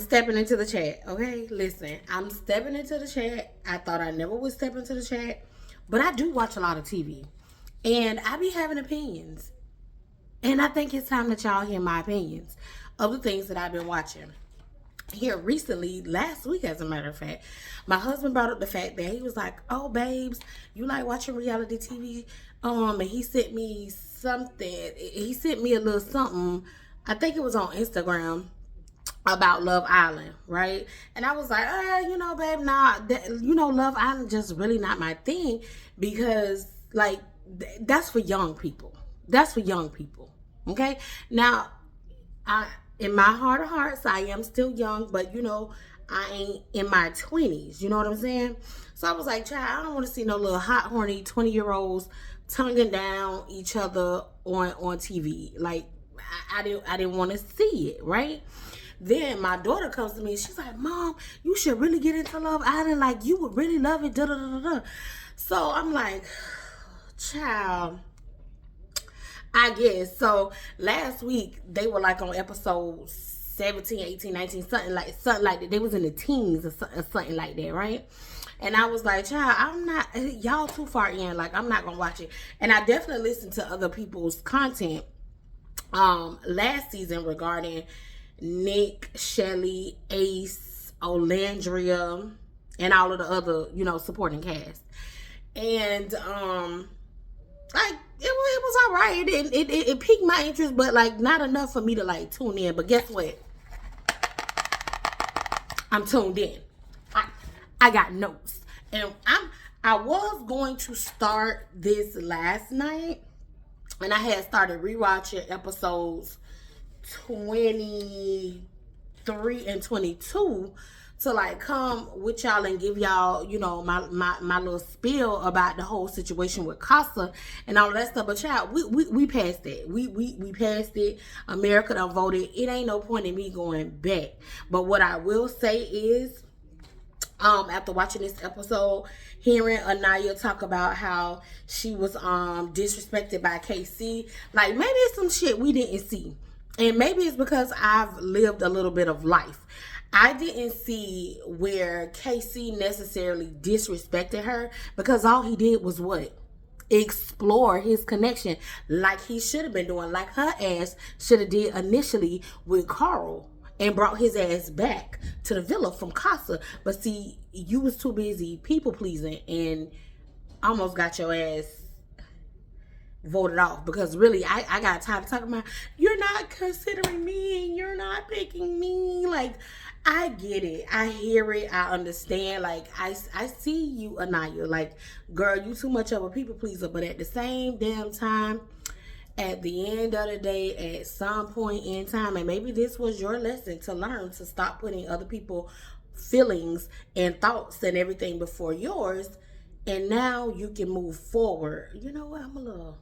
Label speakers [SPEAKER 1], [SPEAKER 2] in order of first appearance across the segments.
[SPEAKER 1] stepping into the chat, okay? Listen, I'm stepping into the chat. I thought I never would step into the chat, but I do watch a lot of TV. And I be having opinions. And I think it's time that y'all hear my opinions of the things that I've been watching. Here recently, last week as a matter of fact, my husband brought up the fact that he was like, oh babes, you like watching reality TV? And he sent me something. He sent me a little something. I think it was on Instagram about Love Island, right? And I was like, babe, nah, Love Island just really not my thing, because like that's for young people. That's for young people. Okay. Now, in my heart of hearts, I am still young, but I ain't in my 20s. You know what I'm saying? So I was like, child, I don't want to see no little hot, horny 20-year-olds tonguing down each other on TV. Like, I didn't want to see it, right? Then my daughter comes to me and she's like, Mom, you should really get into Love Island. Like, you would really love it. Da, da, da, da. So I'm like, child, I guess. So last week they were like on episode 17, 18, 19, something like that. They was in the teens or something like that, right? And I was like, child, I'm not, y'all too far in. Like, I'm not gonna watch it. And I definitely listened to other people's content last season regarding Nick, Shelly, Ace, Olandria, and all of the other, supporting cast. And like it was all right. It piqued my interest, but like not enough for me to like tune in. But guess what? I'm tuned in. I got notes, and I was going to start this last night, and I had started rewatching episodes 23 and 22 to like come with y'all and give y'all, my little spiel about the whole situation with Casa and all of that stuff. But child, we passed that. We passed it. America done voted. It ain't no point in me going back. But what I will say is, after watching this episode, hearing Anaya talk about how she was disrespected by KC, like maybe it's some shit we didn't see. And maybe it's because I've lived a little bit of life. I didn't see where KC necessarily disrespected her, because all he did was what? Explore his connection like he should have been doing, like her ass should have did initially with Carl and brought his ass back to the villa from Casa. But see, you was too busy people pleasing and almost got your ass voted off, because really I got tired of talking about you're not considering me and you're not picking me. Like, I get it, I hear it, I understand. Like, I see you, Anaya. Like, girl, you too much of a people pleaser. But at the same damn time, at the end of the day, at some point in time, and maybe this was your lesson to learn, to stop putting other people's feelings and thoughts and everything before yours, and now you can move forward. You know what? I'm a little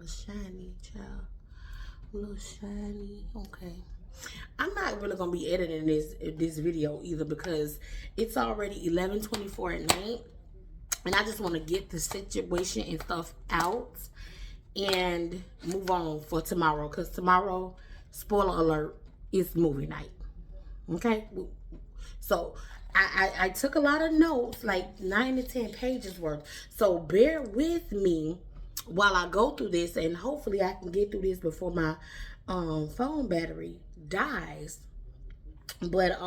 [SPEAKER 1] shiny, child. I'm a little shiny. Okay. I'm not really gonna be editing this video either, because it's already 11:24 at night, and I just want to get the situation and stuff out and move on for tomorrow, because tomorrow, spoiler alert, is movie night. Okay. So I took a lot of notes, like 9 to 10 pages worth. So bear with me while I go through this, and hopefully I can get through this before my phone battery dies. But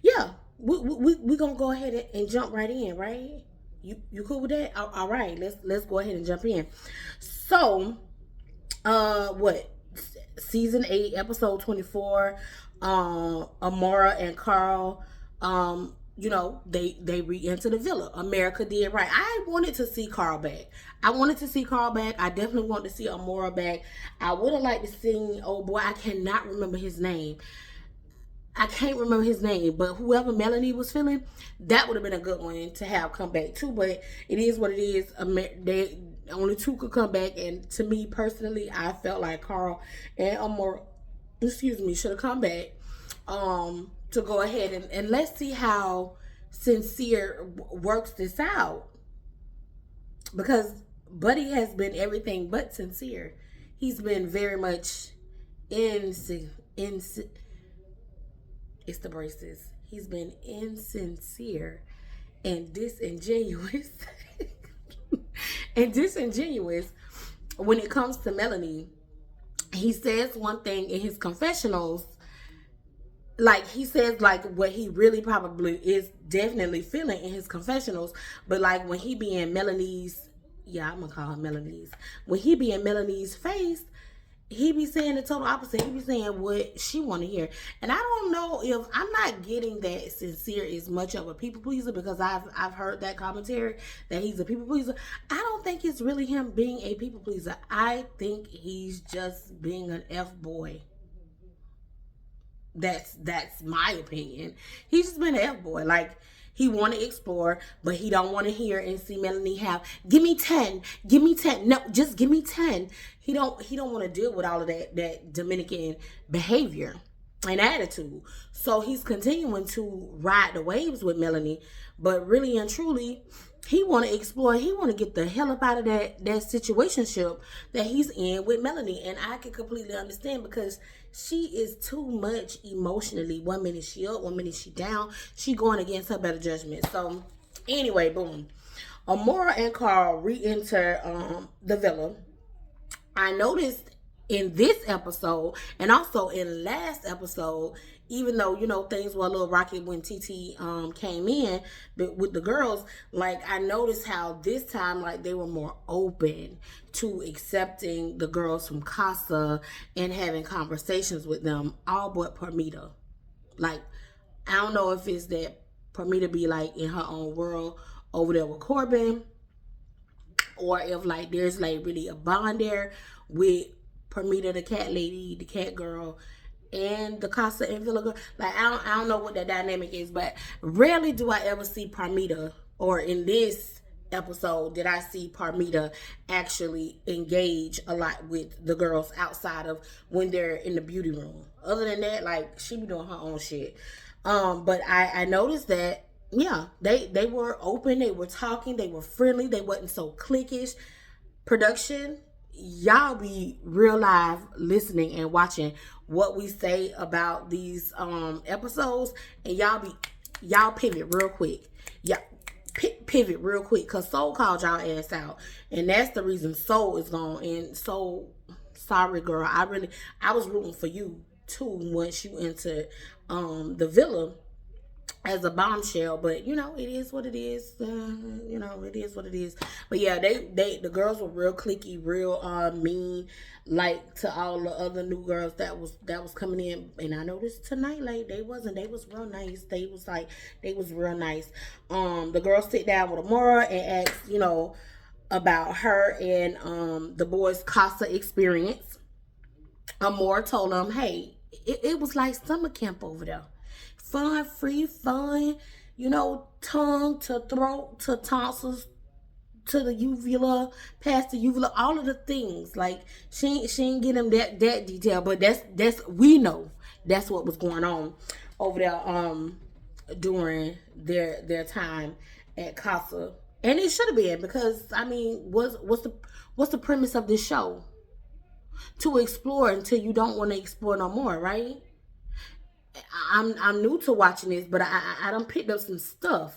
[SPEAKER 1] yeah, we gonna go ahead and jump right in, right? You cool with that? All right, let's go ahead and jump in. So season 8 episode 24, Amora and Carl, they re-enter the villa. America did right. I wanted to see Carl back. I definitely wanted to see Amora back. I would have liked to see, oh boy, I cannot remember his name. But whoever Melanie was feeling, that would have been a good one to have come back too. But it is what it is. They only 2 could come back, and to me personally, I felt like Carl and Amora, should have come back. To go ahead and let's see how Sincere works this out, because Buddy has been everything but sincere. He's been very much It's the braces. He's been insincere and disingenuous and disingenuous when it comes to Melanie. He says one thing in his confessionals, like he says like what he really probably is definitely feeling in his confessionals, but like when he be in Melanie's, yeah, I'm gonna call her Melanie's, when he be in Melanie's face, he be saying the total opposite. He be saying what she want to hear. And I don't know if I'm not getting that Sincere is much of a people pleaser, because I've heard that commentary that he's a people pleaser. I don't think it's really him being a people pleaser. I think he's just being an F boy. That's my opinion. He's just been an F boy. Like, he want to explore, but he don't want to hear and see Melanie have, give me 10, give me 10. No, just give me 10. He don't want to deal with all of that Dominican behavior and attitude. So he's continuing to ride the waves with Melanie, but really and truly, he want to explore. He want to get the hell up out of that situationship that he's in with Melanie. And I can completely understand, because she is too much emotionally. 1 minute she up, 1 minute she down. She going against her better judgment. So anyway, boom. Amora and Carl re-enter the villa. I noticed in this episode, and also in last episode, even though, you know, things were a little rocky when TT came in, but with the girls, like, I noticed how this time, like, they were more open to accepting the girls from Casa and having conversations with them, all but Parmita. Like, I don't know if it's that Parmita be, like, in her own world over there with Corbin, or if, like, there's, like, really a bond there with Parmita, the cat lady, the cat girl, and the Casa and Villa girl. Like, I don't know what that dynamic is, but rarely do I ever see Parmita, or in this episode did I see Parmita actually engage a lot with the girls outside of when they're in the beauty room. Other than that, like, she be doing her own shit. But I noticed that, yeah, they were open, they were talking, they were friendly, they wasn't so cliquish. Production, y'all be real live listening and watching what we say about these episodes, and y'all pivot real quick. Yeah, pivot real quick, because Soul called y'all ass out, and that's the reason Soul is gone. And so sorry, girl, I was rooting for you too once you entered the villa as a bombshell, but you know, it is what it is. You know, it is what it is. But yeah, the girls were real cliquey, real mean, like, to all the other new girls that was coming in. And I noticed tonight, like, they was real nice. They was real nice. The girls sit down with Amora and ask, you know, about her and the boys' Casa experience. Amora told them, hey, it was like summer camp over there. Fun, free, fun, you know, tongue to throat to tonsils to the uvula, past the uvula, all of the things. Like, she ain't get them that detail, but that's we know that's what was going on over there during their time at Casa. And it should have been, because I mean, what's the premise of this show? To explore until you don't want to explore no more, right? I'm new to watching this, but I done picked up some stuff.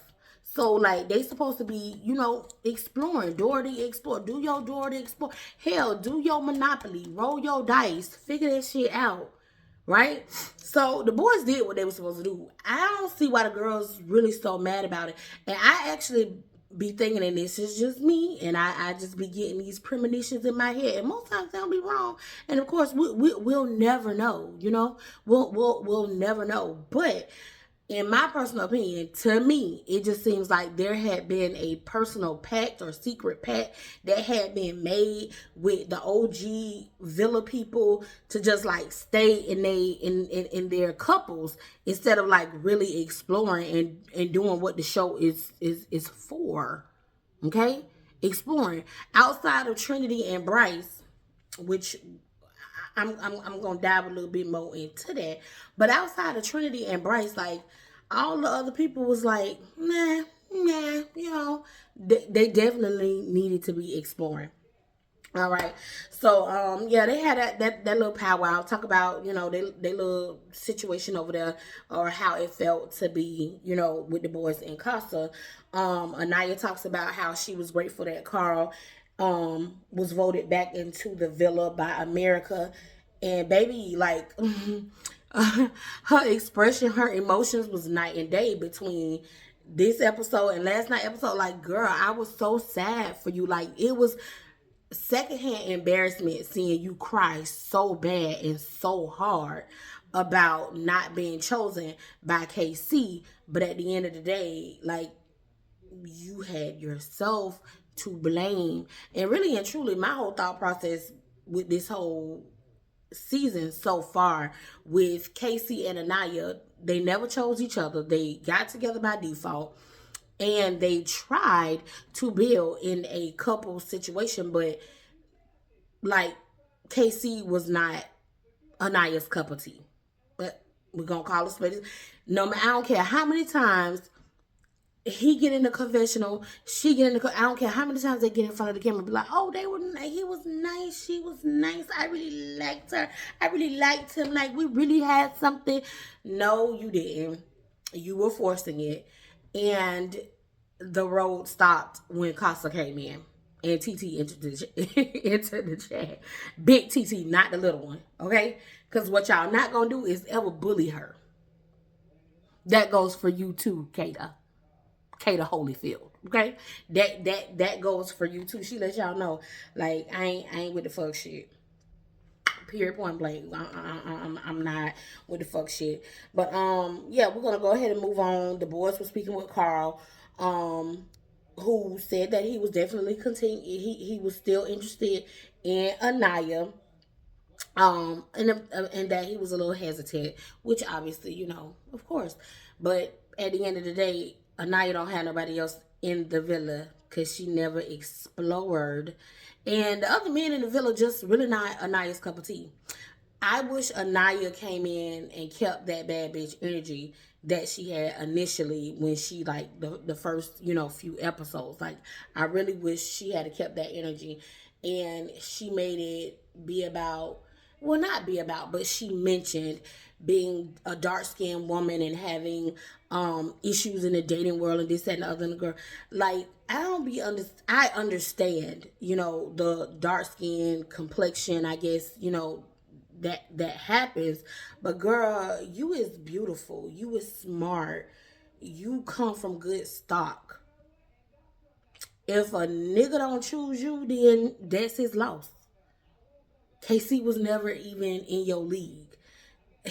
[SPEAKER 1] So, like, they supposed to be, you know, exploring. Dorothy explore. Do your Dorothy explore. Hell, do your Monopoly. Roll your dice. Figure that shit out. Right? So, the boys did what they were supposed to do. I don't see why the girls really so mad about it. And I actually be thinking, and this is just me, and I just be getting these premonitions in my head, and most times they'll be wrong. And of course, we'll never know, you know, we'll never know. But in my personal opinion, to me, it just seems like there had been a personal pact or secret pact that had been made with the OG Villa people to just, like, stay in their couples instead of, like, really exploring and doing what the show is for. Okay? Exploring. Outside of Trinity and Bryce, which I'm gonna dive a little bit more into that. But outside of Trinity and Bryce, like, all the other people was like, nah, you know, they definitely needed to be exploring. All right. So yeah, they had that little powwow, talk about, they little situation over there, or how it felt to be, with the boys in Casa. Anaya talks about how she was grateful that Carl was voted back into the villa by America. And baby, like her expression, her emotions was night and day between this episode and last night episode. Like, girl, I was so sad for you. Like, it was secondhand embarrassment seeing you cry so bad and so hard about not being chosen by KC. But at the end of the day, like, you had yourself to blame. And really and truly, my whole thought process with this whole season so far with Casey and Anaya, they never chose each other. They got together by default, and they tried to build in a couple situation, but like, KC was not Anaya's cup of tea. But we're gonna call it spade. No, I don't care how many times he get in the confessional, she get in the. I don't care how many times they get in front of the camera, and be like, "Oh, they were. He was nice. She was nice. I really liked her. I really liked him. Like, we really had something." No, you didn't. You were forcing it, and the road stopped when Casa came in and TT entered the chat. Big TT, not the little one, okay? Because what y'all not gonna do is ever bully her. That goes for you too, Kata Holyfield, okay? That goes for you too. She let y'all know, like, I ain't with the fuck shit. Period, point blank. I'm not with the fuck shit. But yeah, we're gonna go ahead and move on. The boys were speaking with Carl, who said that he was definitely he was still interested in Anaya, and that he was a little hesitant, which obviously, of course. But at the end of the day, Anaya don't have nobody else in the villa because she never explored, and the other men in the villa just really not Anaya's cup of tea. I wish Anaya came in and kept that bad bitch energy that she had initially when she, like, the first, few episodes. Like, I really wish she had kept that energy, and she made it be about, well, not be about, but she mentioned being a dark-skinned woman and having issues in the dating world and this, that, and the other. And the girl, like, I understand, the dark-skin complexion, I guess, that happens. But girl, you is beautiful, you is smart, you come from good stock. If a nigga don't choose you, then that's his loss. KC was never even in your league.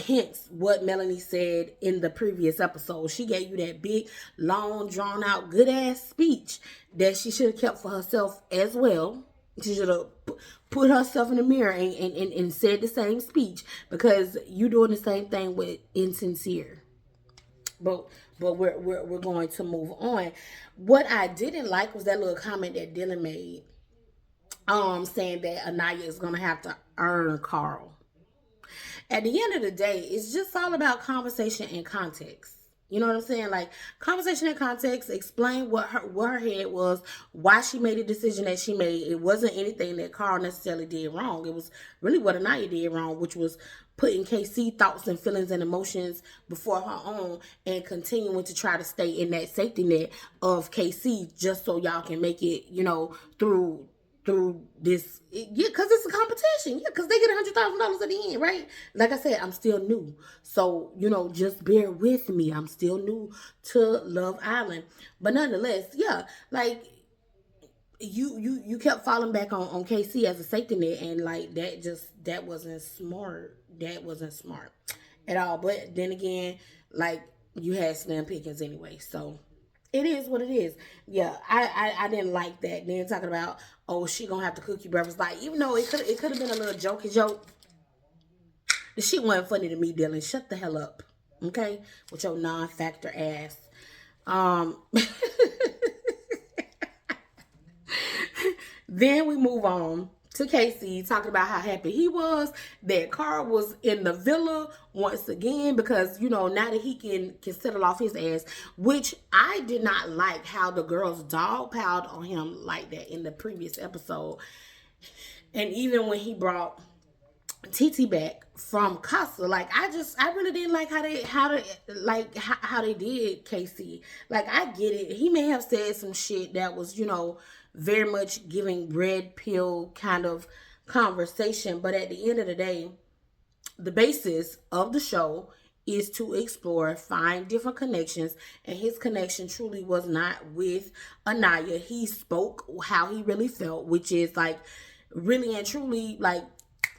[SPEAKER 1] Hence what Melanie said in the previous episode. She gave you that big, long, drawn out, good ass speech that she should have kept for herself as well. She should have put herself in the mirror and said the same speech, because you doing the same thing with Insincere. But we're going to move on. What I didn't like was that little comment that Dylan made, saying that Anaya is gonna have to earn Carl. At the end of the day, it's just all about conversation and context. You know what I'm saying? Like, conversation and context, explain what her head was, why she made the decision that she made. It wasn't anything that Carl necessarily did wrong. It was really what Anaya did wrong, which was putting KC thoughts and feelings and emotions before her own, and continuing to try to stay in that safety net of KC just so y'all can make it, through this, yeah, because it's a competition, yeah, because they get $100,000 at the end, right? Like I said, I'm still new, so just bear with me. I'm still new to Love Island, but nonetheless, yeah, like, you kept falling back on KC as a safety net, and like that wasn't smart. That wasn't smart at all. But then again, like, you had Slim Pickens anyway, so it is what it is. Yeah, I didn't like that. Then talking about, oh, she gonna have to cook you breakfast. Like, even though it could have been a little jokey joke, the shit wasn't funny to me, Dylan. Shut the hell up, okay? With your non-factor ass. Then we move on to Casey talking about how happy he was that Carl was in the villa once again, because now that he can settle off his ass, which I did not like how the girls dog piled on him like that in the previous episode. And even when he brought TT back from Casa, like I really didn't like how they did Casey. Like I get it. He may have said some shit that was, very much giving red pill kind of conversation, but at the end of the day, the basis of the show is to explore, find different connections, and his connection truly was not with Anaya. He spoke how he really felt, which is like really and truly like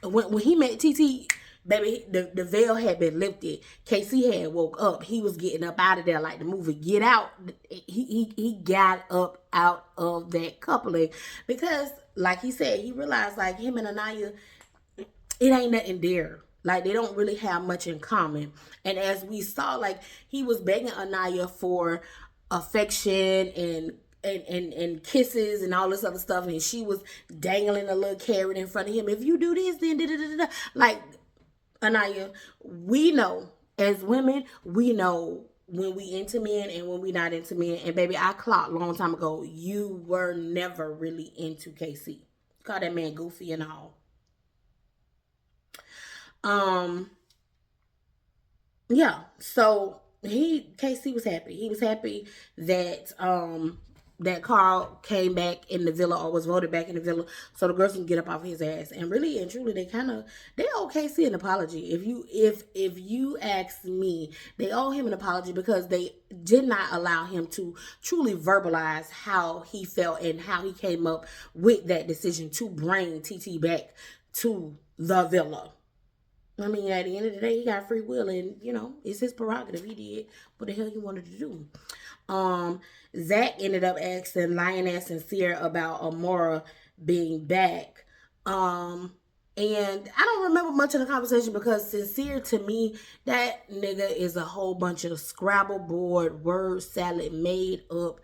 [SPEAKER 1] when he met TT, baby, the veil had been lifted. KC had woke up. He was getting up out of there like the movie Get Out. He got up out of that coupling because, like he said, he realized like him and Anaya, it ain't nothing there. Like they don't really have much in common. And as we saw, like he was begging Anaya for affection and kisses and all this other stuff, and she was dangling a little carrot in front of him. If you do this, then da da da da. Like Anaya, we know as women, we know when we into men and when we not into men. And baby, I clocked a long time ago. You were never really into KC. Call that man goofy and all. Um, yeah. So KC was happy. He was happy that Carl came back in the villa or was voted back in the villa so the girls can get up off his ass. And really and truly they owe KC an apology. If you ask me, they owe him an apology because they did not allow him to truly verbalize how he felt and how he came up with that decision to bring TT back to the villa. I mean, at the end of the day, he got free will, and it's his prerogative. He did what the hell he wanted to do. Zach ended up asking Lioness Sincere about Amora being back. And I don't remember much of the conversation because Sincere, to me, that nigga is a whole bunch of Scrabble board word salad made up.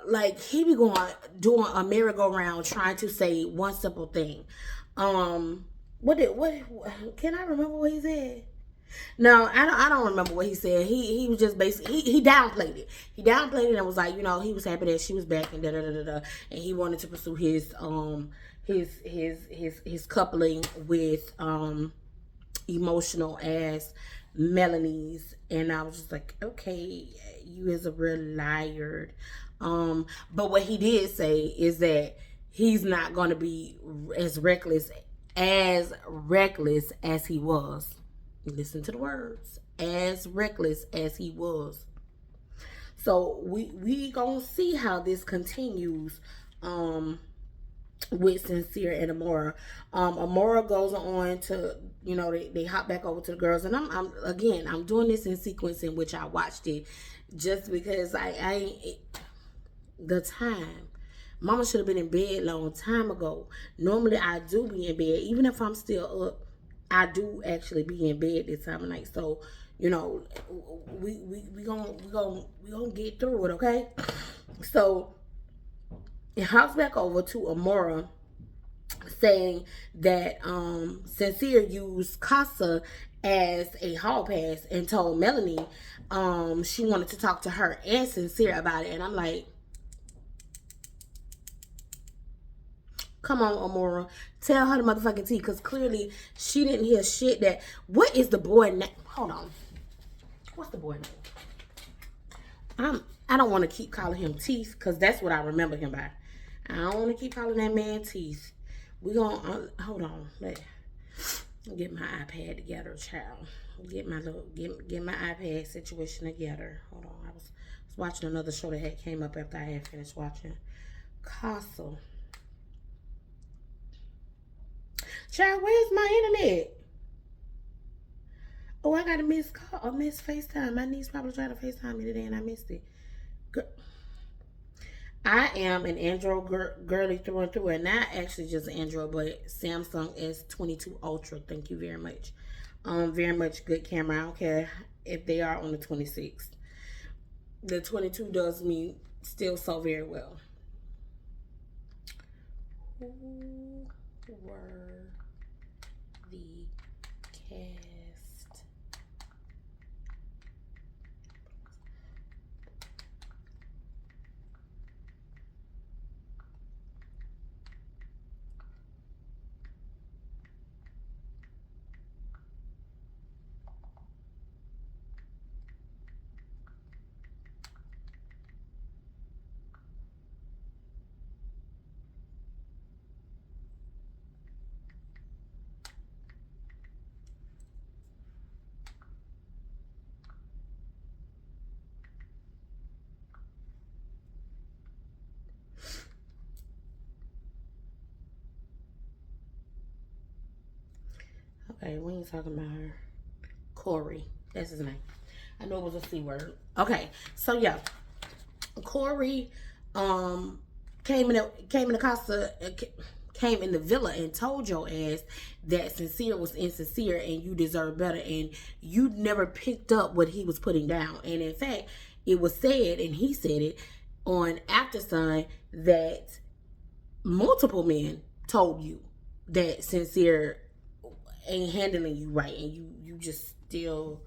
[SPEAKER 1] Like he be doing a merry-go-round trying to say one simple thing. What can I remember what he said? No, I don't remember what he said. He was just basically he downplayed it. He downplayed it and was like, he was happy that she was back and da da da da da, and he wanted to pursue his coupling with emotional as Melanie's, and I was just like, okay, you is a real liar. But what he did say is that he's not going to be as reckless as he was. Listen to the words. As reckless as he was. So we gonna see how this continues with Sincere and Amora. Amora goes on to, they hop back over to the girls, and I'm doing this in sequence in which I watched it just because the time. Mama should have been in bed a long time ago. Normally I do be in bed. Even if I'm still up, I do actually be in bed this time of night. So, we gonna get through it, okay? So it hops back over to Amora saying that Sincere used Casa as a hall pass and told Melanie she wanted to talk to her and Sincere about it. And I'm like, come on, Amora. Tell her the motherfucking tea, because clearly she didn't hear shit that... What is the boy name? Hold on. What's the boy name? I don't want to keep calling him Teeth, because that's what I remember him by. I don't want to keep calling that man Teeth. We gonna... hold on. Let get my iPad together, child. Get my iPad situation together. Hold on. I was watching another show that had came up after I had finished watching Castle. Child, where's my internet? Oh, I got a missed call, a missed FaceTime. My niece probably tried to FaceTime me today and I missed it. I am an Android girly through and through, and not actually just Android, but Samsung S22 Ultra. Thank you very much. Very much good camera. I don't care if they are on the 26. The 22 does me still so very well. Who were the cast? Okay, we ain't talking about her. Corey, that's his name. I know it was a C word. Okay, so yeah, Corey, came in the casa, came in the villa and told your ass that Sincere was insincere and you deserve better, and you never picked up what he was putting down. And in fact, it was said, and he said it on After Sun, that multiple men told you that Sincere ain't handling you right, and you just still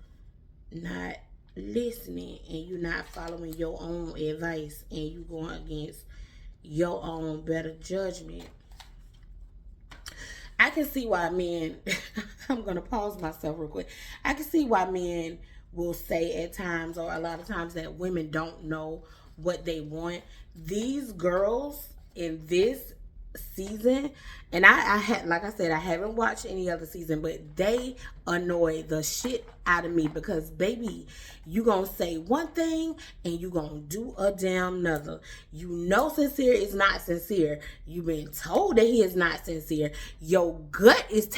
[SPEAKER 1] not listening, and you not following your own advice, and you going against your own better judgment. I can see why men I'm gonna pause myself real quick. I can see why men will say at times, or a lot of times, that women don't know what they want. These girls in this season, and I had, like I said, I haven't watched any other season, but they annoy the shit out of me, because baby, you gonna say one thing and you gonna do a damn another. You know Sincere is not sincere. You've been told that he is not sincere. Your gut is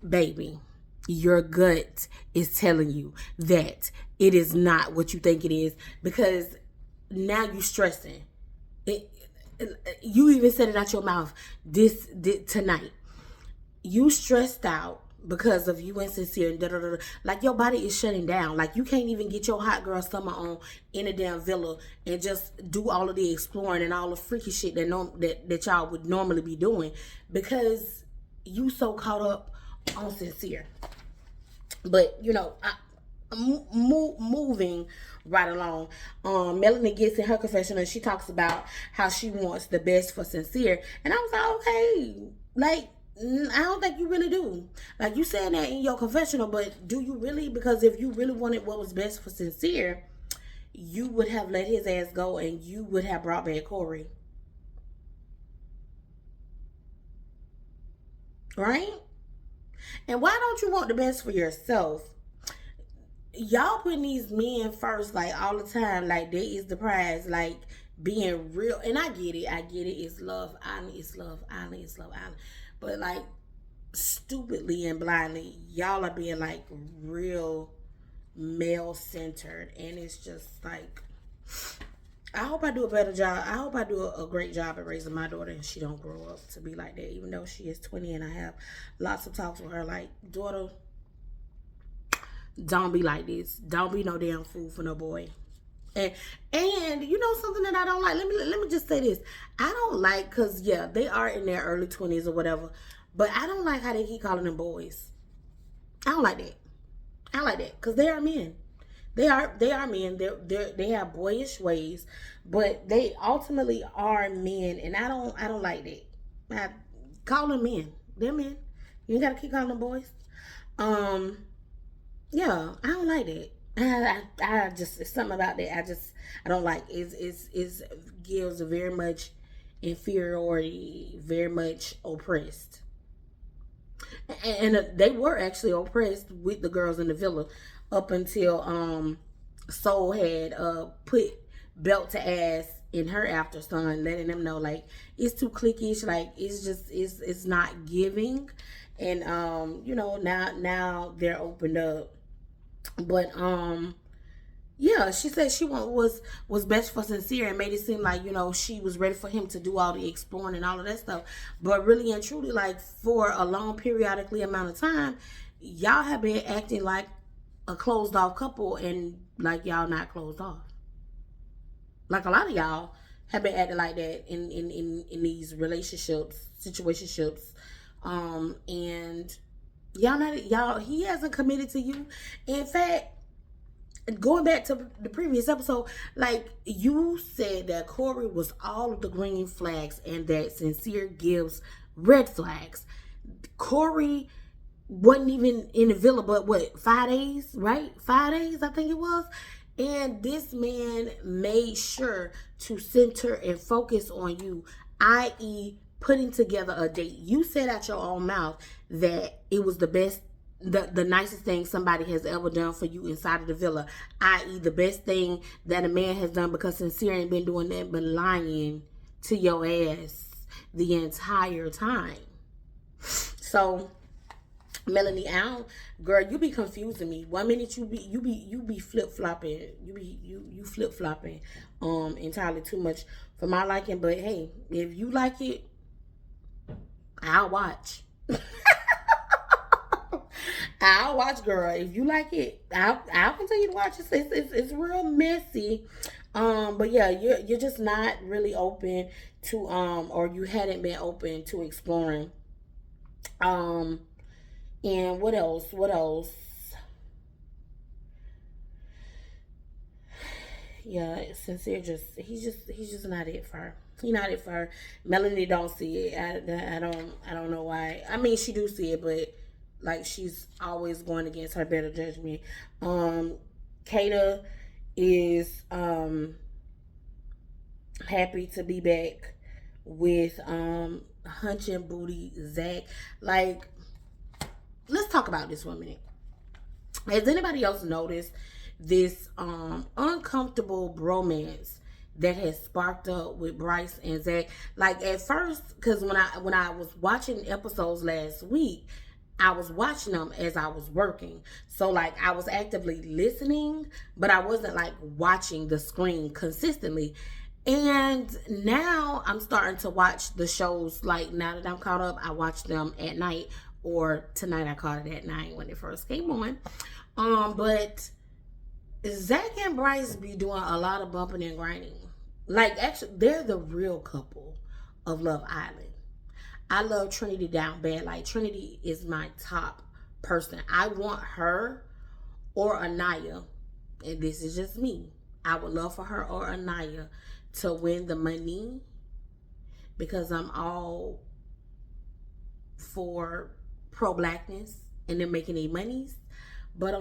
[SPEAKER 1] baby, your gut is telling you that it is not what you think it is, because now you stressing it. You even said it out your mouth this tonight. You stressed out because of you and Sincere and da-da-da-da. Like, your body is shutting down. Like, you can't even get your hot girl summer on in a damn villa and just do all of the exploring and all the freaky shit that y'all would normally be doing, because you so caught up on Sincere. But you know, moving right along, Melanie gets in her confessional and she talks about how she wants the best for Sincere, and I was like, okay, like, I don't think you really do. Like, you saying that in your confessional, but do you really? Because if you really wanted what was best for Sincere, you would have let his ass go, and you would have brought back Corey, right? And why don't you want the best for yourself? Y'all putting these men first, like, all the time, like they is the prize, like being real. And I get it, it's Love Island, it's Love Island, it's Love Island. But like, stupidly and blindly, y'all are being like real male centered, and it's just like, I hope I do a better job. I hope I do a great job at raising my daughter, and she don't grow up to be like that, even though she is 20, and I have lots of talks with her like, daughter, don't be like this. Don't be no damn fool for no boy. And you know something that I don't like? Let me just say this. I don't like, because yeah, they are in their early 20s or whatever, but I don't like how they keep calling them boys. I don't like that. I like that, because they are men. They are men. They have boyish ways, but they ultimately are men, and I don't like that. I call them men. They're men. You ain't gotta keep calling them boys. Yeah, I don't like that. I just, it's something about that I don't like. It gives a very much inferiority, very much oppressed. And they were actually oppressed with the girls in the villa up until Soul had put belt to ass in her After Sun, letting them know like it's too cliquish, like it's not giving. And you know, now they're opened up. But yeah, she said she was best for Sincere, and made it seem like, you know, she was ready for him to do all the exploring and all of that stuff. But really and truly, like, for a long periodically amount of time, y'all have been acting like a closed off couple, and like y'all not closed off. Like, a lot of y'all have been acting like that in these relationships, situationships, and y'all, he hasn't committed to you. In fact, going back to the previous episode, like, you said that Corey was all of the green flags and that Sincere gives red flags. Corey wasn't even in the villa but what, 5 days, right? 5 days, I think it was. And this man made sure to center and focus on you, i.e., putting together a date. You said out your own mouth that it was the best, the nicest thing somebody has ever done for you inside of the villa, i.e., the best thing that a man has done, because Sincere ain't been doing that but lying to your ass the entire time. So Melanie, I don't, girl, you be confusing me. One minute you be flip flopping, you flip flopping, entirely too much for my liking. But hey, if you like it, I'll watch. I'll watch, girl. If you like it, I'll continue to watch. It's real messy, but yeah, you're just not really open to or you hadn't been open to exploring. Um, and what else? What else? Yeah, sincere. He's just not it for her. He not it for her. Melanie don't see it. I don't know why. I mean, she do see it, but like she's always going against her better judgment. Um, Kata is happy to be back with hunching booty Zach. Like, let's talk about this for a minute. Has anybody else noticed this uncomfortable bromance that has sparked up with Bryce and Zach? Like at first, because when I was watching episodes last week, I was watching them as I was working. So like I was actively listening, but I wasn't like watching the screen consistently. And now I'm starting to watch the shows. Like now that I'm caught up, I watch them at night, or tonight I caught it at night when it first came on. But Zach and Bryce be doing a lot of bumping and grinding. Like actually, they're the real couple of Love Island. I love Trinity down bad. Like Trinity is my top person. I want her or Anaya, and this is just me. I would love for her or Anaya to win the money because I'm all for pro blackness and them making their monies. But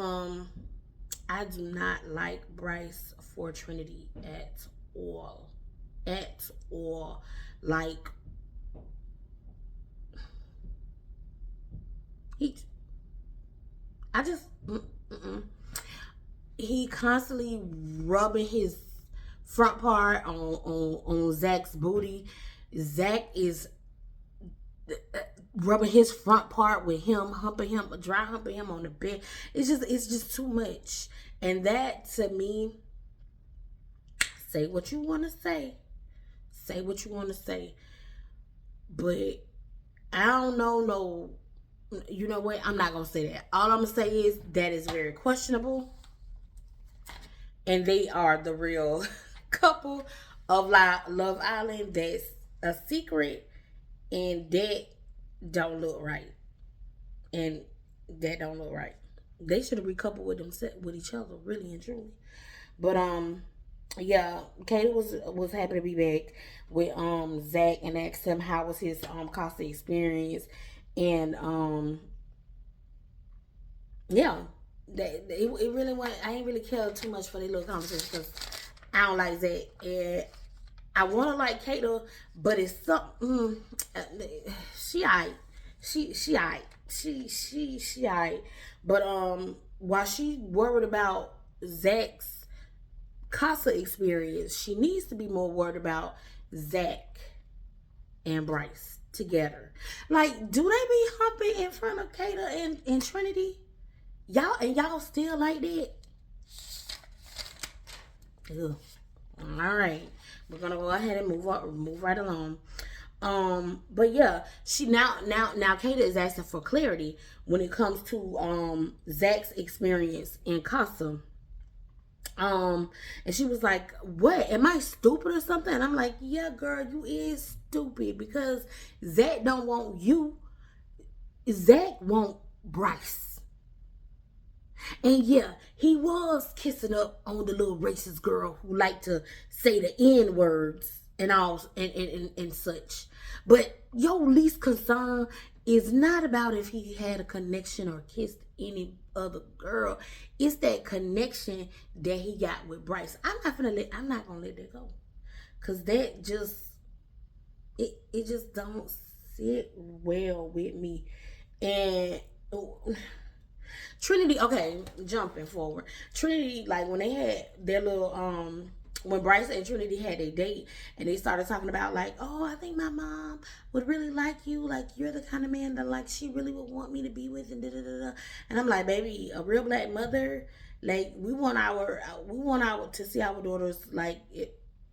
[SPEAKER 1] I do not like Bryce for Trinity at all. At all. Like he I just he constantly rubbing his front part on Zach's booty. Zach is rubbing his front part with him, humping him, dry humping him on the bed. It's just too much. And that to me, say what you want to say. Say what you want to say. But I don't know, no, you know what? I'm not going to say that. All I'm going to say is that is very questionable. And they are the real couple of Love Island. That's a secret. And that don't look right. And that don't look right. They should have recoupled with each other, really and truly. But yeah, Kate was happy to be back with Zach and asked him how was his Costa experience. And yeah, it really went. I ain't really care too much for their little conversation because I don't like Zach, and I want to like Kata, but it's something. She alright. She alright. She alright. But while she worried about Zach's Casa experience, she needs to be more worried about Zach and Bryce together. Like, do they be humping in front of Kata and Trinity? Y'all still like that? Ugh. All right, we're gonna go ahead and move right along. But yeah, she now Kata is asking for clarity when it comes to Zach's experience in Casa. And she was like, "What? Am I stupid or something?" And I'm like, "Yeah, girl, you is stupid because Zach don't want you. Zach want Bryce." And yeah, he was kissing up on the little racist girl who liked to say the N words and all and such. But your least concern is not about if he had a connection or kissed any other girl. It's that connection that he got with Bryce. I'm not gonna let that go. Cause that just it just don't sit well with me. And Trinity, okay, jumping forward. Trinity, like when they had their little when Bryce and Trinity had a date and they started talking about like, oh, I think my mom would really like you. Like you're the kind of man that like she really would want me to be with and da da da da. And I'm like, baby, a real black mother, like we want our to see our daughters like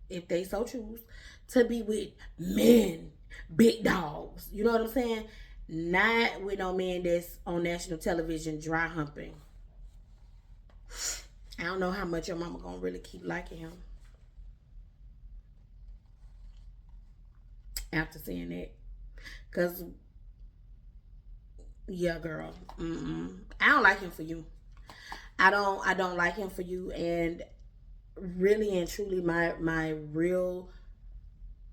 [SPEAKER 1] if they so choose to be with men, big dogs. You know what I'm saying? Not with no man that's on national television dry humping. I don't know how much your mama gonna really keep liking him after seeing that. Cause yeah, girl, I don't like him for you. I don't like him for you. And really and truly, my real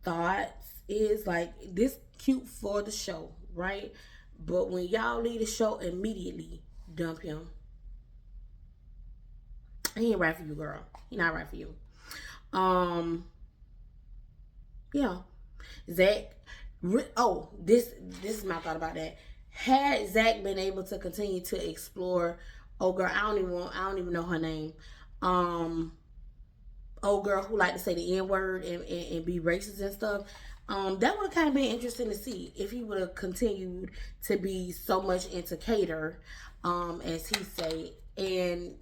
[SPEAKER 1] thoughts is like this cute for the show, right? But when y'all leave the show, immediately dump him. He ain't right for you, girl. He not right for you. Um, yeah. Zach. Oh, this is my thought about that. Had Zach been able to continue to explore, oh girl, I don't even know her name. Um, old girl who like to say the N word and be racist and stuff. That would have kind of been interesting to see if he would have continued to be so much into Cater, as he say. And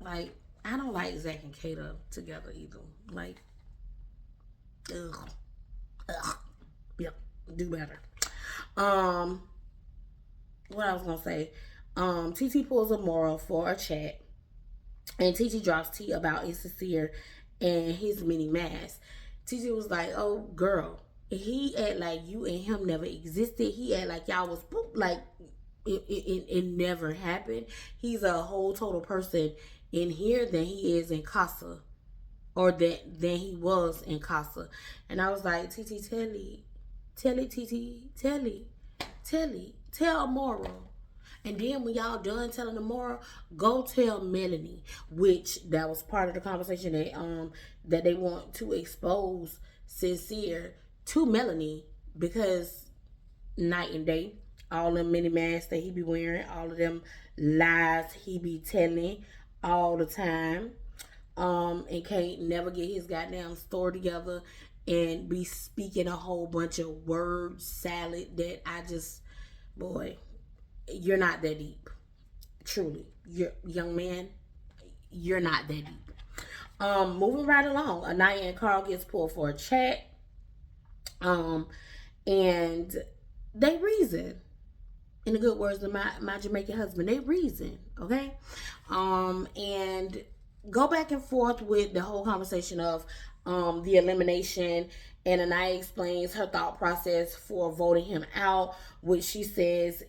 [SPEAKER 1] like, I don't like Zach and Cater together either. Like, ugh, ugh, yep, do better. Um, what I was gonna say, TT pulls a moral for a chat, and TT drops tea about Insincere and his mini mask. TT was like, "Oh, girl, he act like you and him never existed. He act like y'all was boop, like it never happened. He's a whole total person in here than he is in Casa, or that than he was in Casa." And I was like, TT, tell a moral. And then when y'all done telling the moral, go tell Melanie, which that was part of the conversation that they want to expose Sincere to Melanie, because night and day, all them mini masks that he be wearing, all of them lies he be telling all the time, and can't never get his goddamn story together and be speaking a whole bunch of word salad that I just, boy, you're not that deep. Truly, you're young man, you're not that deep. Moving right along, Anaya and Carl gets pulled for a chat. And they reason. In the good words of my Jamaican husband, they reason, okay? And go back and forth with the whole conversation of the elimination, and Anaya explains her thought process for voting him out, which she says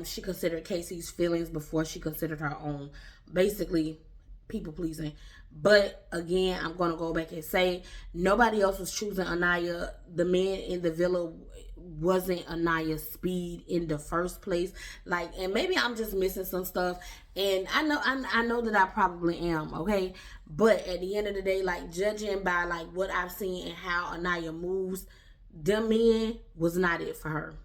[SPEAKER 1] she considered Casey's feelings before she considered her own. Basically, people pleasing. But again, I'm going to go back and say nobody else was choosing Anaya. The man in the villa wasn't Anaya's speed in the first place. Like, and maybe I'm just missing some stuff, and I know that I probably am, okay? But at the end of the day, like, judging by like what I've seen and how Anaya moves, them men was not it for her.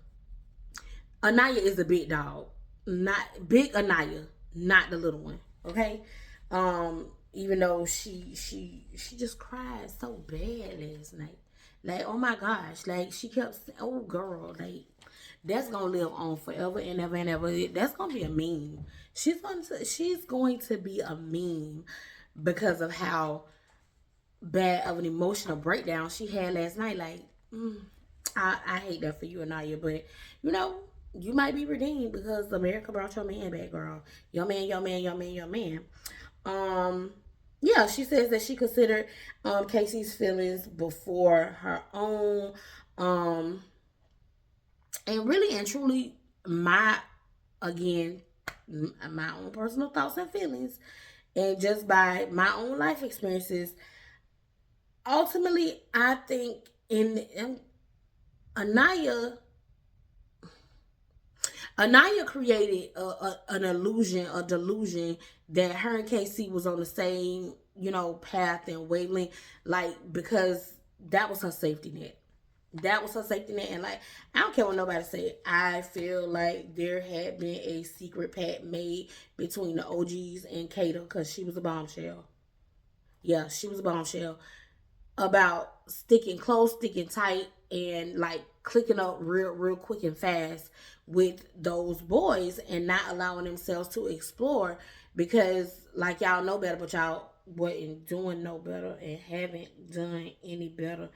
[SPEAKER 1] Anaya is a big dog, not big Anaya, not the little one, okay? Even though she just cried so bad last night. Like, oh my gosh, like she kept saying, oh girl, like that's gonna live on forever and ever and ever. That's gonna be a meme. She's going to be a meme because of how bad of an emotional breakdown she had last night. Like, I hate that for you, Anaya, but you know, you might be redeemed because America brought your man back, girl. Your man, your man, your man, your man. Yeah, she says that she considered Casey's feelings before her own. And really and truly, again, my own personal thoughts and feelings, and just by my own life experiences, ultimately, I think in Anaya created an illusion, a delusion that her and Casey was on the same, path and wavelength, like, because that was her safety net. That was her safety net. And like, I don't care what nobody say. I feel like there had been a secret pact made between the OGs and Kata because she was a bombshell. Yeah, she was a bombshell about sticking close, sticking tight, and like clicking up real quick and fast with those boys and not allowing themselves to explore because like y'all know better, but y'all wasn't doing no better and haven't done any better.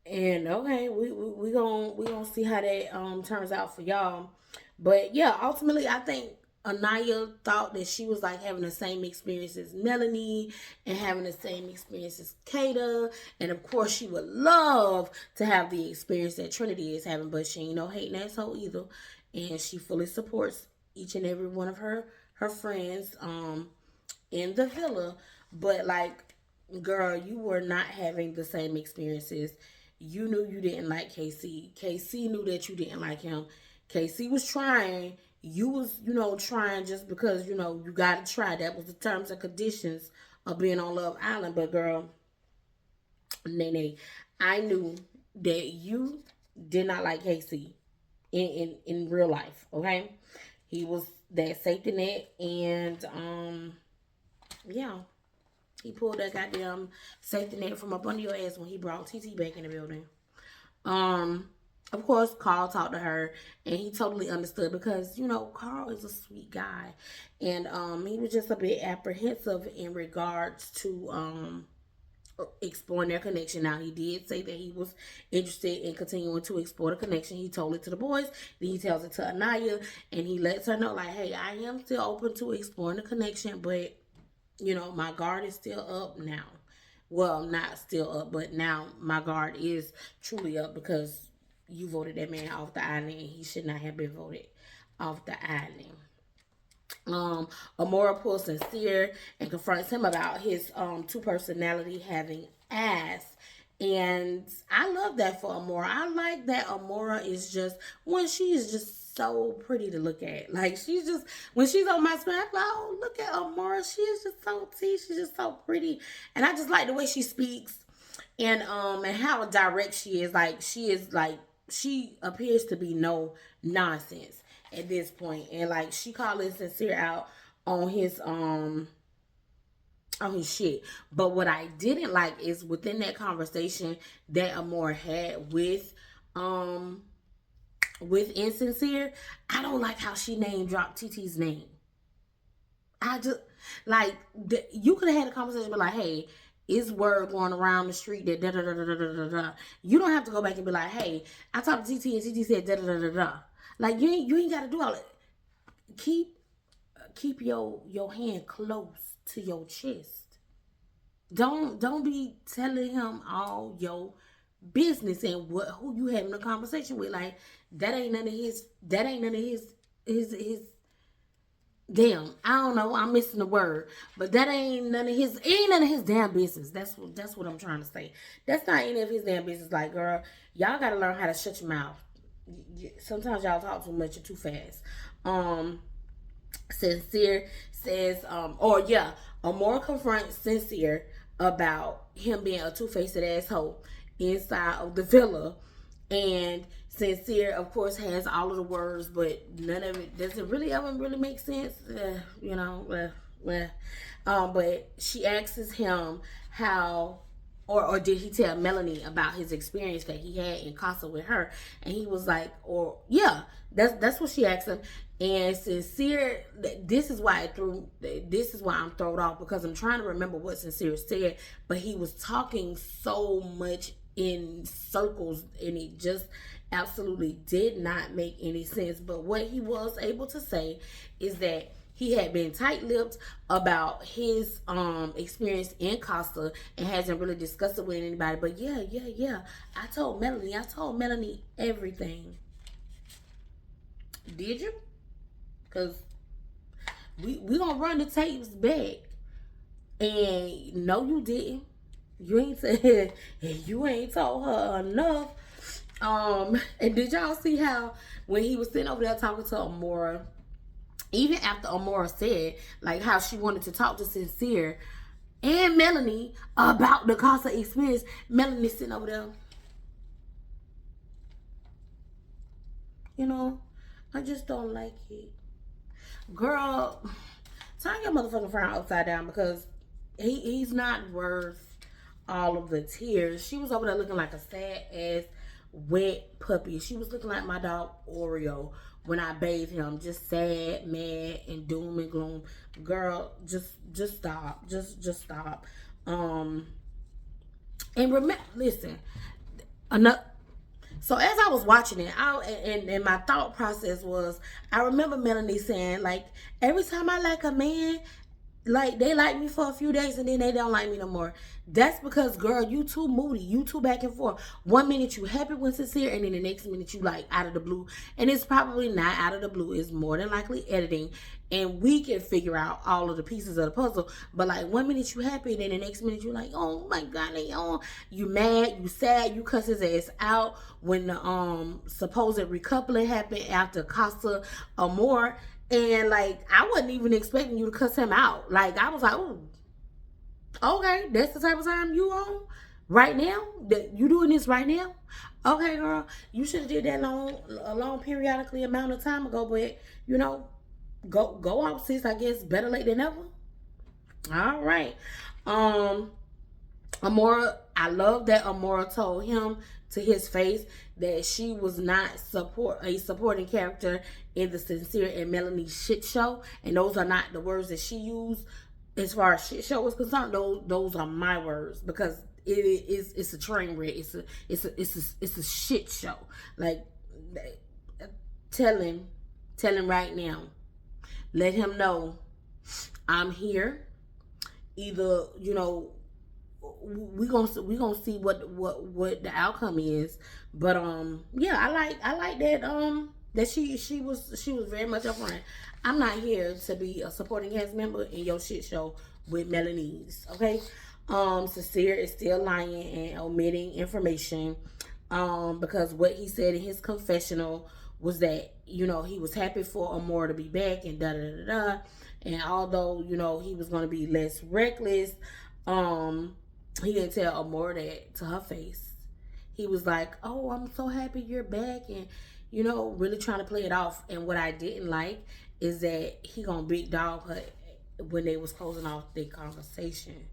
[SPEAKER 1] And okay, we gonna see how that turns out for y'all. But yeah, ultimately I think Anaya thought that she was like having the same experience as Melanie and having the same experience as Kata. And of course she would love to have the experience that Trinity is having, but she ain't no hating asshole either. And she fully supports each and every one of her friends in the villa. But like, girl, you were not having the same experiences. You knew you didn't like KC. KC knew that you didn't like him. KC was trying. You was, trying just because, you gotta try. That was the terms and conditions of being on Love Island. But girl, Nene, I knew that you did not like KC in real life, okay? He was that safety net, and yeah, he pulled that goddamn safety net from up under your ass when he brought TT back in the building. Um, of course, Carl talked to her, and he totally understood because Carl is a sweet guy, and he was just a bit apprehensive in regards to exploring their connection. Now, he did say that he was interested in continuing to explore the connection. He told it to the boys, then he tells it to Anaya, and he lets her know, like, hey, I am still open to exploring the connection, but, my guard is still up now. Well, not still up, but now my guard is truly up because you voted that man off the island, and he should not have been voted off the island. Amora pulls Sincere and confronts him about his two personality having ass. And I love that for Amora. I like that Amora is just when she is just so pretty to look at. Like she's just when she's on my screen, I'm like, oh look at Amora. She is just so T. She's just so pretty. And I just like the way she speaks and how direct she is. She appears to be no nonsense at this point, and like she calling Sincere out on his shit. But what I didn't like is within that conversation that Amor had with Insincere, I don't like how she name dropped TT's name. I just like you could have had a conversation, but like, hey, is word going around the street that da da da da da da da. You don't have to go back and be like, hey, I talked to TT and TT said da da da da da. Like you ain't got to do all that. Keep your hand close to your chest. Don't be telling him all your business and who you having a conversation with. Like that ain't none of his damn, I don't know, I'm missing the word, but that ain't none of his damn business. That's what I'm trying to say. That's not any of his damn business. Like, girl, y'all gotta learn how to shut your mouth. Sometimes y'all talk too much and too fast. Sincere says, or yeah, Amora confronts Sincere about him being a two-faced asshole inside of the villa. And Sincere, of course, has all of the words, but none of it doesn't really ever really make sense. But she asks him how or did he tell Melanie about his experience that he had in Casa with her? And he was like, or yeah, that's what she asked him. And Sincere, this is why I'm thrown off because I'm trying to remember what Sincere said, but he was talking so much in circles and it just absolutely did not make any sense. But what he was able to say is that he had been tight-lipped about his experience in Costa and hasn't really discussed it with anybody. But yeah. I told Melanie everything. Did you? Because we gonna run the tapes back. And no, you didn't. You ain't said you ain't told her enough. And did y'all see how when he was sitting over there talking to Amora, even after Amora said like how she wanted to talk to Sincere and Melanie about the Casa experience, Melanie sitting over there, I just don't like it. Girl, turn your motherfucking frown upside down because he's not worth all of the tears. She was over there looking like a sad ass wet puppy. She was looking like my dog Oreo when I bathed him, just sad, mad, and doom and gloom. Girl, just stop. Just stop. And remember, listen, enough. So as I was watching it, and my thought process was, I remember Melanie saying, like, every time I like a man, like they like me for a few days and then they don't like me no more. That's because, girl, you too moody, you too back and forth. One minute you happy when sincere, and then the next minute you like out of the blue. And it's probably not out of the blue, it's more than likely editing, and we can figure out all of the pieces of the puzzle. But like, one minute you happy, then the next minute you like, oh my god, you mad, you sad, you cuss his ass out when the supposed recoupling happened after Casa Amor. And like, I wasn't even expecting you to cuss him out. Like, I was like, oh, okay, that's the type of time you on right now. That you doing this right now? Okay, girl, you should have did that a long periodically amount of time ago. But you know, go out, sis. I guess better late than never. All right. Amora, I love that Amora told him to his face that she was not a supporting character in the Sincere and Melanie shit show, and those are not the words that she used as far as shit show is concerned. Those are my words, because it's a train wreck. It's a shit show. Like, tell him right now. Let him know I'm here. Either, you know, we gonna see what the outcome is. But yeah, I like that that she was very much upfront. I'm not here to be a supporting cast member in your shit show with Melanie's, okay? Sincere is still lying and omitting information, because what he said in his confessional was that, you know, he was happy for Amor to be back and da da da da. And although, you know, he was gonna be less reckless, he didn't tell Amor that to her face. He was like, oh, I'm so happy you're back, and, you know, really trying to play it off. And what I didn't like is that he gonna big dog her when they was closing off their conversation.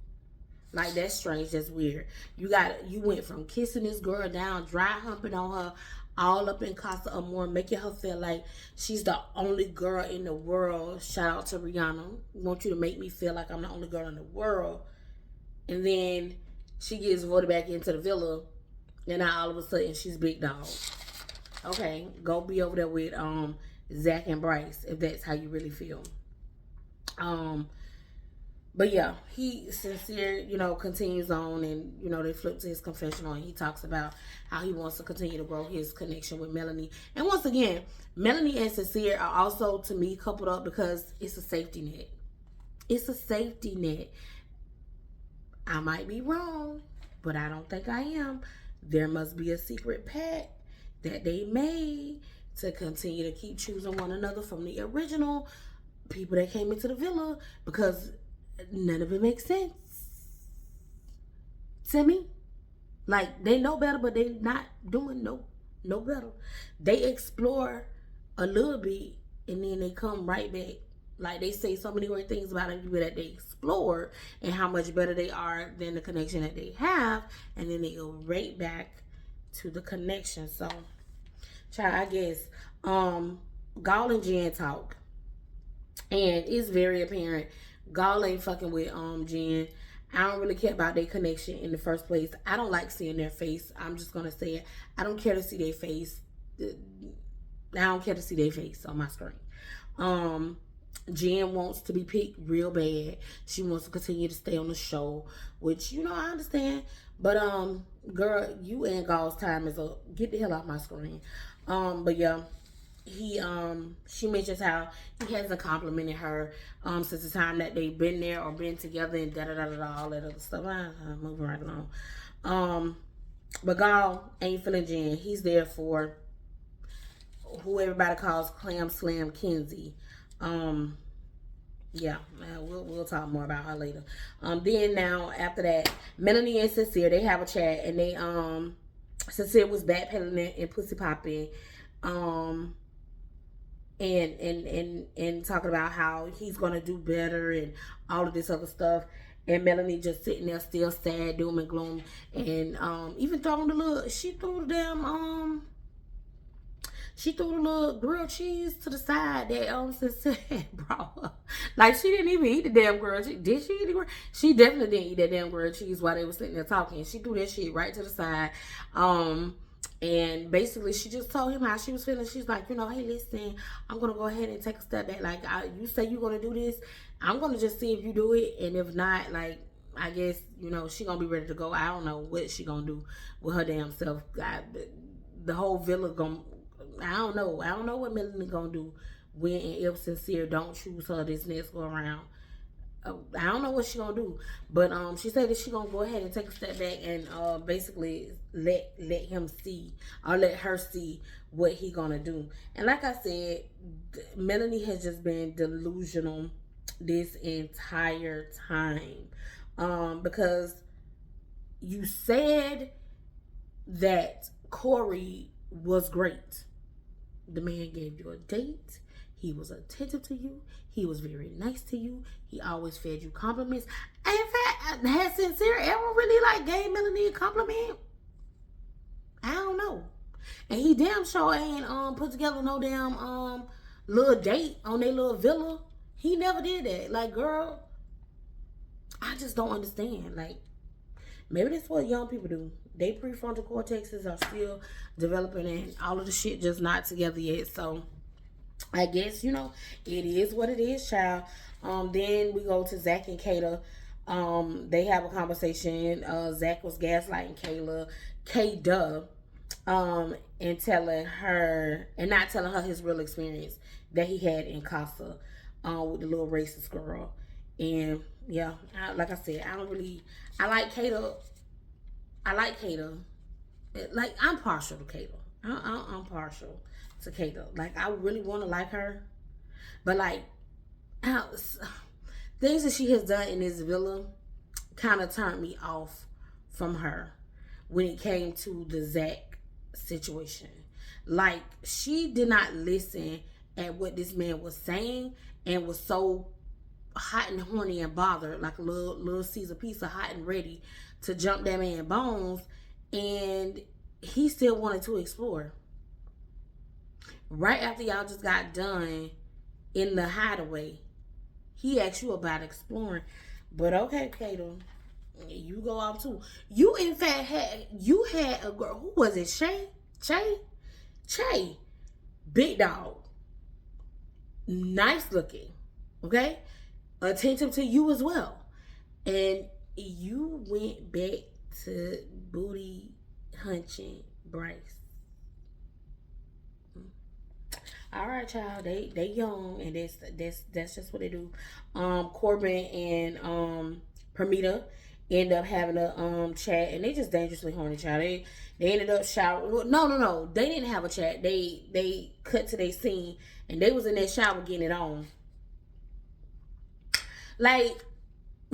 [SPEAKER 1] Like, that's strange, that's weird. You went from kissing this girl down, dry humping on her, all up in Casa Amor, making her feel like she's the only girl in the world. Shout out to Rihanna. I want you to make me feel like I'm the only girl in the world. And then she gets voted back into the villa, and now all of a sudden she's big dog. Okay, go be over there with Zach and Bryce if that's how you really feel. But yeah, he Sincere, you know, continues on, and, you know, they flip to his confessional, and he talks about how he wants to continue to grow his connection with Melanie. And once again, Melanie and Sincere are also, to me, coupled up because it's a safety net. It's a safety net. I might be wrong, but I don't think I am. There must be a secret pact that they made to continue to keep choosing one another from the original people that came into the villa, because none of it makes sense to me. Like, they know better, but they not doing no better. They explore a little bit, and then they come right back. Like, they say so many great things about people that they explore and how much better they are than the connection that they have, and then they go right back to the connection. So, child, I guess Gall and Jen talk, and it's very apparent Gall ain't fucking with Jen. I don't really care about their connection in the first place. I don't like seeing their face. I'm just gonna say it. I don't care to see their face. I don't care to see their face on my screen. Jen wants to be picked real bad. She wants to continue to stay on the show, which, you know, I understand. But girl, you and Gall's time is up. Get the hell off my screen. But yeah, she mentions how he hasn't complimented her since the time that they've been there or been together, and all that other stuff. I'm moving right along. But Gall ain't feeling Jen. He's there for who everybody calls Clam Slam Kenzie. Yeah, we'll talk more about her later. Then now after that, Melanie and Sincere, they have a chat, and they Sincere was backpedaling and pussy popping, and talking about how he's gonna do better and all of this other stuff. And Melanie just sitting there still sad, doom and gloom. And even throwing the little, she threw the little grilled cheese to the side that Sincere brought her. Like, she didn't even eat the damn grilled cheese. Did she eat the grilled? She definitely didn't eat that damn grilled cheese while they were sitting there talking. She threw that shit right to the side. And basically, she just told him how she was feeling. She's like, hey, listen, I'm going to go ahead and take a step back. Like, you say you're going to do this. I'm going to just see if you do it. And if not, like, I guess, she going to be ready to go. I don't know what she going to do with her damn self. The whole villa going to... I don't know what Melanie gonna do when and if Sincere don't choose her this next go around. I don't know what she gonna do, but she said that she gonna go ahead and take a step back and basically let him see or let her see what he gonna do. And like I said, Melanie has just been delusional this entire time, because you said that Corey was great. The man gave you a date. He was attentive to you. He was very nice to you. He always fed you compliments. And in fact, has Sincere ever really gave Melanie a compliment? I don't know. And he damn sure ain't put together no damn little date on their little villa. He never did that. Like, girl, I just don't understand. Like, maybe that's what young people do. They prefrontal cortexes are still developing and all of the shit just not together yet. So I guess, it is what it is, child. Then we go to Zach and Kayla. They have a conversation. Zach was gaslighting Kayla, and telling her, and not telling her his real experience that he had in Casa, with the little racist girl. And yeah, like I said, I like Kayla. Like, I'm partial to Kayla. I'm partial to Kayla. Like, I really want to like her. But, like, things that she has done in this villa kind of turned me off from her when it came to the Zach situation. Like, she did not listen at what this man was saying and was so hot and horny and bothered, like a little Caesar pizza, hot and ready to jump that man bones, and he still wanted to explore. Right after y'all just got done in the hideaway, he asked you about exploring. But okay, Kato, you go off too. You in fact had a girl. Who was it? Che, big dog, nice looking, okay, attentive to you as well, and you went back to booty hunching Bryce. All right, child. They young, and that's just what they do. Corbin and Permita end up having a chat, and they just dangerously horny, child. They ended up showering. No. They didn't have a chat. They cut to their scene, and they was in their shower getting it on. Like,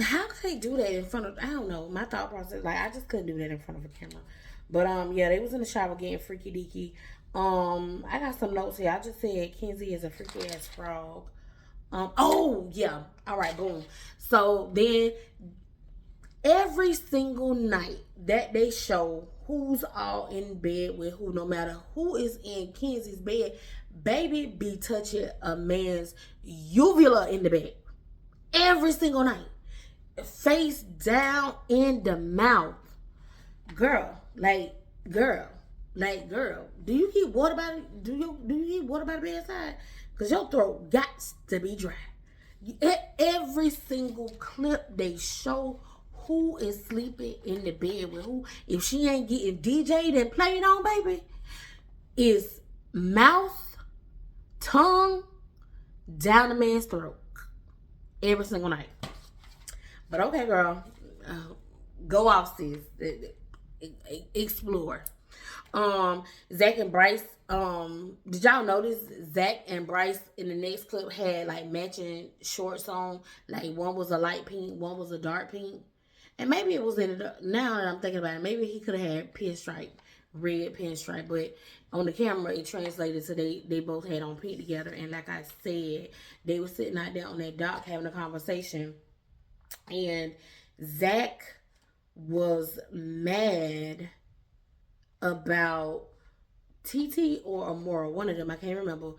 [SPEAKER 1] how could they do that in front of, I don't know, my thought process, like, I just couldn't do that in front of a camera. But yeah, they was in the shower getting freaky deaky. I got some notes here. I just said Kenzie is a freaky ass frog. Oh yeah, all right, boom. So then every single night that they show who's all in bed with who, no matter who is in Kenzie's bed, baby be touching a man's uvula in the bed every single night. Face down in the mouth. Girl. Do you keep water by it? Do you keep water by the bedside? Because your throat got to be dry. Every single clip they show who is sleeping in the bed with who. If she ain't getting DJ'd and played on, baby, is mouth, tongue, down the man's throat. Every single night. But okay, girl, go off, sis. Explore. Zach and Bryce. Did y'all notice Zach and Bryce in the next clip had like matching shorts on? Like, one was a light pink, one was a dark pink, and maybe it was in the, now that I'm thinking about it, maybe he could have had pinstripe, red pinstripe, but on the camera it translated to they both had on pink together. And like I said, they were sitting out there on that dock having a conversation. And Zach was mad about TT or Amora, one of them, I can't remember,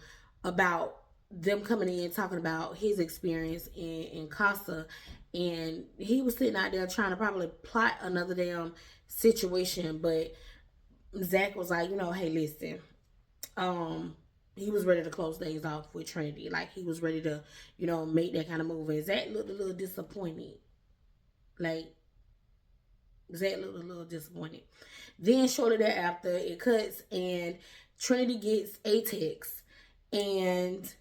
[SPEAKER 1] about them coming in talking about his experience in Casa, and he was sitting out there trying to probably plot another damn situation, but Zach was like, hey, listen, um, he was ready to close things off with Trinity, like he was ready to, make that kind of move, and Zach looked a little disappointed, like Zach looked a little disappointed. Then shortly thereafter, it cuts and Trinity gets a text, and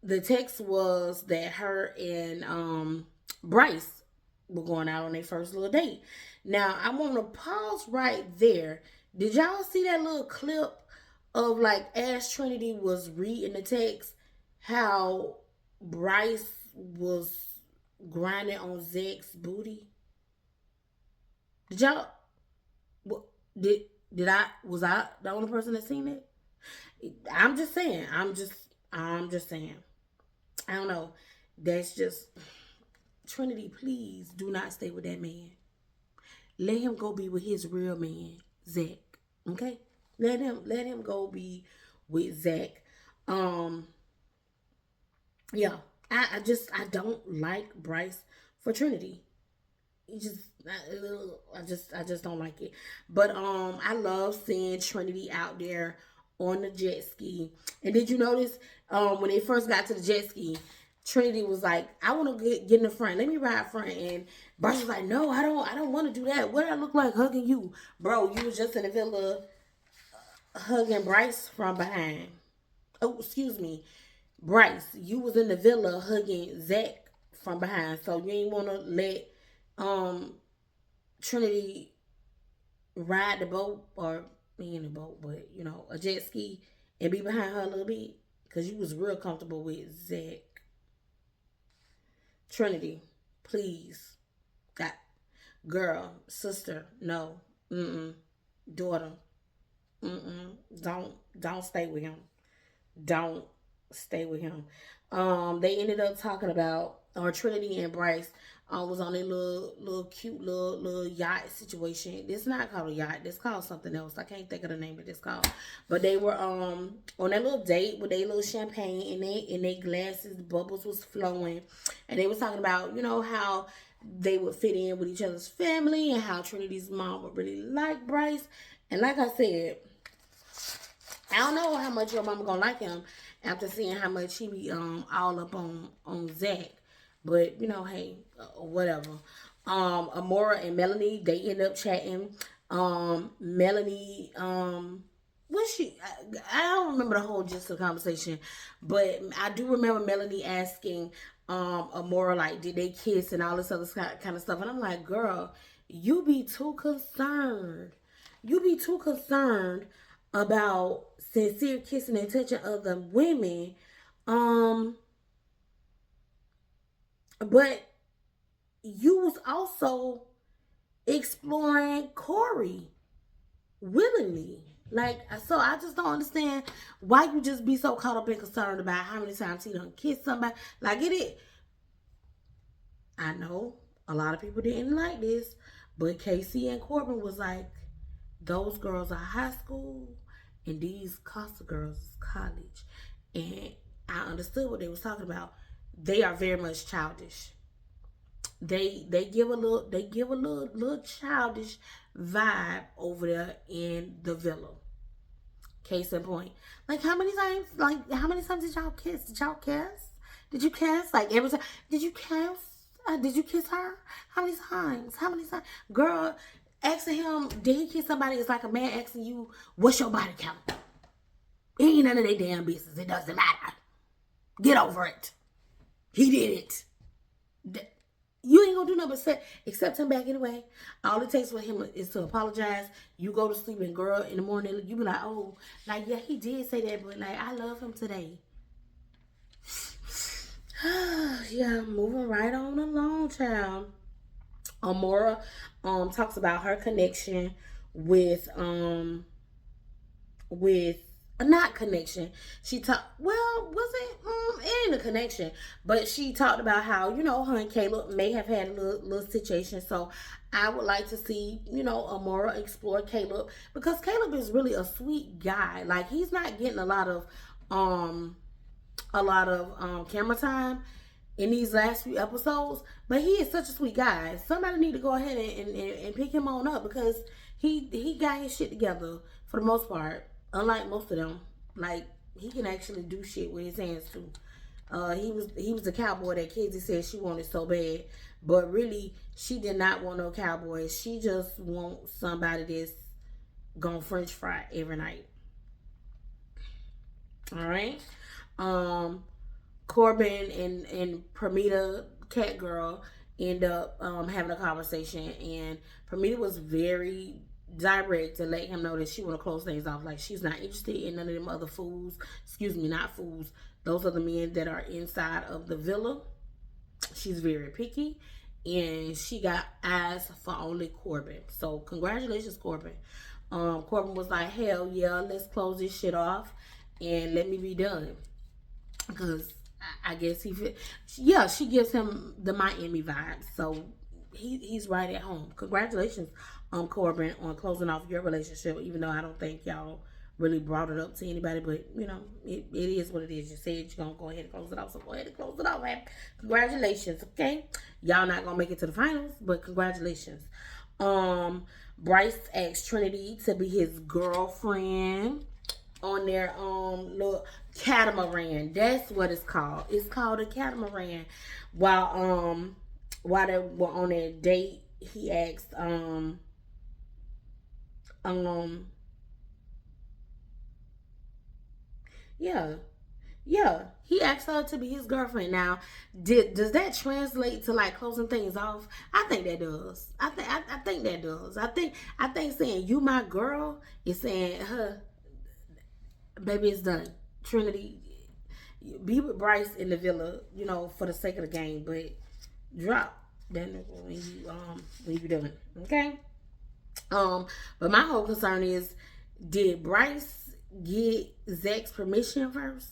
[SPEAKER 1] the text was that her and Bryce were going out on their first little date. Now I want to pause right there. Did y'all see that little clip of like as Trinity was reading the text, how Bryce was grinding on Zach's booty? Did y'all? What did I? Was I the only person that seen it? I'm just saying. I'm just saying. I don't know. That's just Trinity. Please do not stay with that man. Let him go be with his real man, Zach. Okay. Let him go be with Zach. Um. Yeah. I don't like Bryce for Trinity. I just don't like it. But I love seeing Trinity out there on the jet ski. And did you notice when they first got to the jet ski, Trinity was like, I want to get in the front. Let me ride front. And Bryce was like, no, I don't want to do that. What did I look like hugging you? Bro, you was just in the villa hugging Bryce from behind. Oh, excuse me. Bryce, you was in the villa hugging Zach from behind. So you ain't want to let um Trinity ride the boat or be in the boat, but a jet ski and be behind her a little bit because you was real comfortable with Zach. Trinity, please, got girl, sister, no, daughter, don't stay with him. Don't stay with him. They ended up talking about, or Trinity and Bryce was on a little cute little yacht situation. It's not called a yacht. It's called something else. I can't think of the name of this called. But they were on that little date with their little champagne in their glasses. Bubbles was flowing, and they was talking about how they would fit in with each other's family and how Trinity's mom would really like Bryce. And like I said, I don't know how much your mama gonna like him after seeing how much he be all up on Zach. But hey, whatever. Amora and Melanie, they end up chatting. Melanie, what I don't remember the whole gist of the conversation, but I do remember Melanie asking Amora, like, did they kiss and all this other kind of stuff. And I'm like, girl, you be too concerned. You be too concerned about sincere kissing and touching other women. But you was also exploring Corey willingly. Like, so I just don't understand why you just be so caught up and concerned about how many times he done kissed somebody. Like, I know a lot of people didn't like this, but Casey and Corbin was like, those girls are high school and these Costa girls is college. And I understood what they was talking about. They are very much childish. They give a little childish vibe over there in the villa. Case in point. Like how many times did y'all kiss? Did y'all kiss? Did you kiss? Like every time? Did you kiss? Did you kiss her? How many times? How many times? Girl, asking him, did he kiss somebody? It's like a man asking you, what's your body count? It ain't none of their damn business. It doesn't matter. Get over it. He did it. You ain't gonna do nothing but accept him back anyway. All it takes for him is to apologize. You go to sleep and girl, in the morning, you be like, oh, like, yeah, he did say that, but like, I love him today. Yeah, moving right on along, child. Amora talks about her connection with not connection. She talked, well, was it ain't a connection, but she talked about how, you know, her and Caleb may have had a little situation. So I would like to see, you know, Amora explore Caleb, because Caleb is really a sweet guy. Like, he's not getting um a lot of camera time in these last few episodes, but he is such a sweet guy. Somebody need to go ahead and pick him on up, because he got his shit together for the most part. Unlike most of them, like, he can actually do shit with his hands too. He was the cowboy that Kenzie said she wanted so bad, but really she did not want no cowboy. She just wants somebody that's gonna French fry every night. All right. Um, Corbin and Permita Cat Girl end up having a conversation, and Permita was very direct to let him know that she want to close things off. Like, she's not interested in none of them other fools. Excuse me, not fools. Those are the men that are inside of the villa. She's very picky, and she got eyes for only Corbin. So congratulations, Corbin. Corbin was like, hell yeah, let's close this shit off and let me be done. Because I guess she gives him the Miami vibes. So he's right at home. Congratulations, Corbin, on closing off your relationship, even though I don't think y'all really brought it up to anybody, but you know, it is what it is. You said you're gonna go ahead and close it off, so go ahead and close it off, man. Congratulations, okay? Y'all not gonna make it to the finals, but congratulations. Bryce asked Trinity to be his girlfriend on their little catamaran. That's what it's called. It's called a catamaran. While they were on their date, he asked yeah, he asked her to be his girlfriend. Now, does that translate to like closing things off? I think that does. I think that does. I think saying you my girl is saying her, baby, it's done. Trinity, be with Bryce in the villa, you know, for the sake of the game, but drop that when you done. Okay? But my whole concern is, did Bryce get Zach's permission first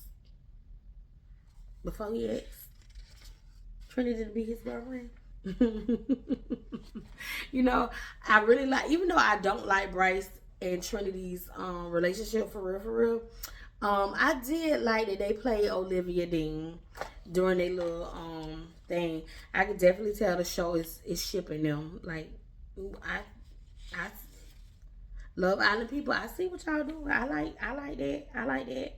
[SPEAKER 1] before he asked Trinity to be his girlfriend? You know, I really like, even though I don't like Bryce and Trinity's relationship for real. I did like that they played Olivia Dean during their little thing. I could definitely tell the show is shipping them. Like, I Love Island people, I see what y'all do. I like that. I like that.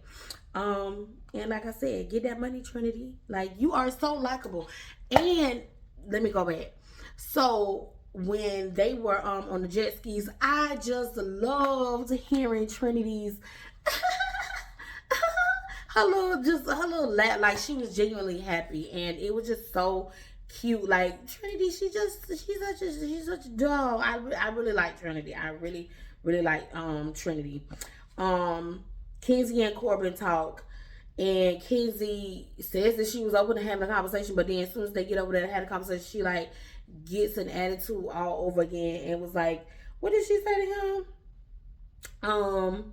[SPEAKER 1] And like I said, get that money, Trinity. Like, you are so likable. And let me go back. So when they were on the jet skis, I just loved hearing Trinity's her little laugh. Like, she was genuinely happy, and it was just so cute. Like, Trinity, she's such a doll. I really like Trinity. I really like Trinity. Kenzie and Corbin talk, and Kenzie says that she was open to having a conversation, but then as soon as they get over there and have a conversation, she like gets an attitude all over again and was like, what did she say to him?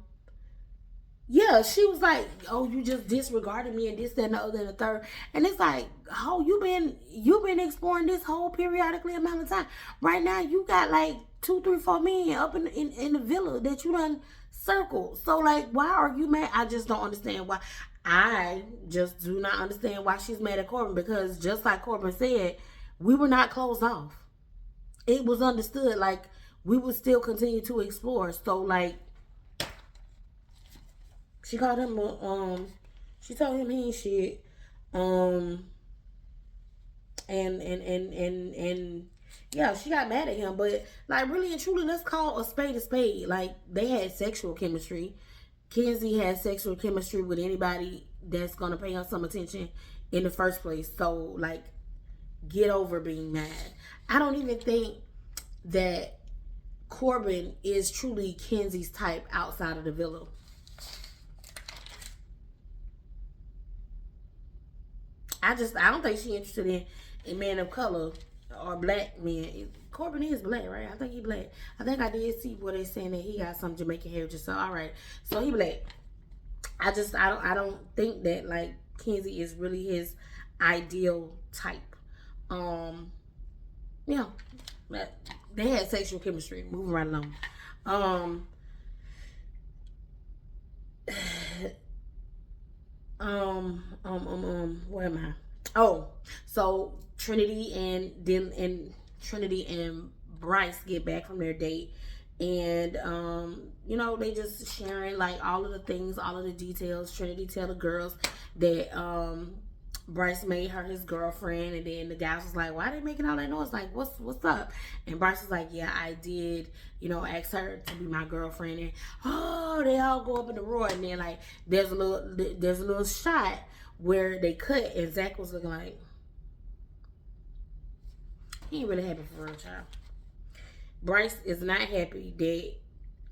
[SPEAKER 1] Yeah, she was like, oh, you just disregarded me and this, that, and the other, and the third. And it's like, oh, you've been exploring this whole periodically amount of time. Right now, you got like 2, 3, 4 men up in the villa that you done circled. So, like, why are you mad? I just don't understand why. I just do not understand why she's mad at Corbin, because just like Corbin said, we were not closed off. It was understood, like, we would still continue to explore. So, like, she called him, she told him he ain't shit. And yeah, she got mad at him. But, like, really and truly, let's call a spade a spade. Like, they had sexual chemistry. Kenzie had sexual chemistry with anybody that's going to pay her some attention in the first place. So, like, get over being mad. I don't even think that Corbin is truly Kenzie's type outside of the villa. I don't think she's interested in men of color or black men. Corbin is black, right? I think he black. I think I did see where they saying that he got some Jamaican heritage. So, all right. So, he black. I don't think that like Kenzie is really his ideal type. Um, yeah, but they had sexual chemistry. Moving right along. Um, where am I? Oh, so Trinity and Bryce get back from their date, and you know, they just sharing like all of the things, all of the details. Trinity tell the girls that Bryce made her his girlfriend, and then the guys was like, "Why are they making all that noise? Like, what's up?" And Bryce was like, "Yeah, I did. You know, ask her to be my girlfriend." And oh, they all go up in the roar, and then like there's a little shot where they cut, and Zach was looking like he ain't really happy for real, child. Bryce is not happy that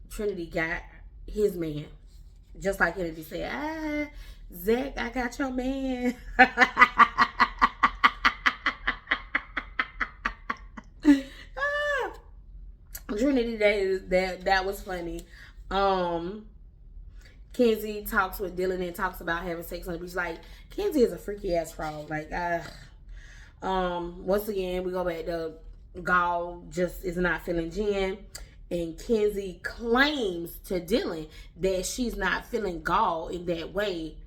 [SPEAKER 1] Trinity got his man, just like Kennedy said. Zach, I got your man. Trinity, that was funny. Kenzie talks with Dylan and talks about having sex on the beach. Like, Kenzie is a freaky ass frog. Like, once again, we go back to Gall just is not feeling Jen. And Kenzie claims to Dylan that she's not feeling Gall in that way.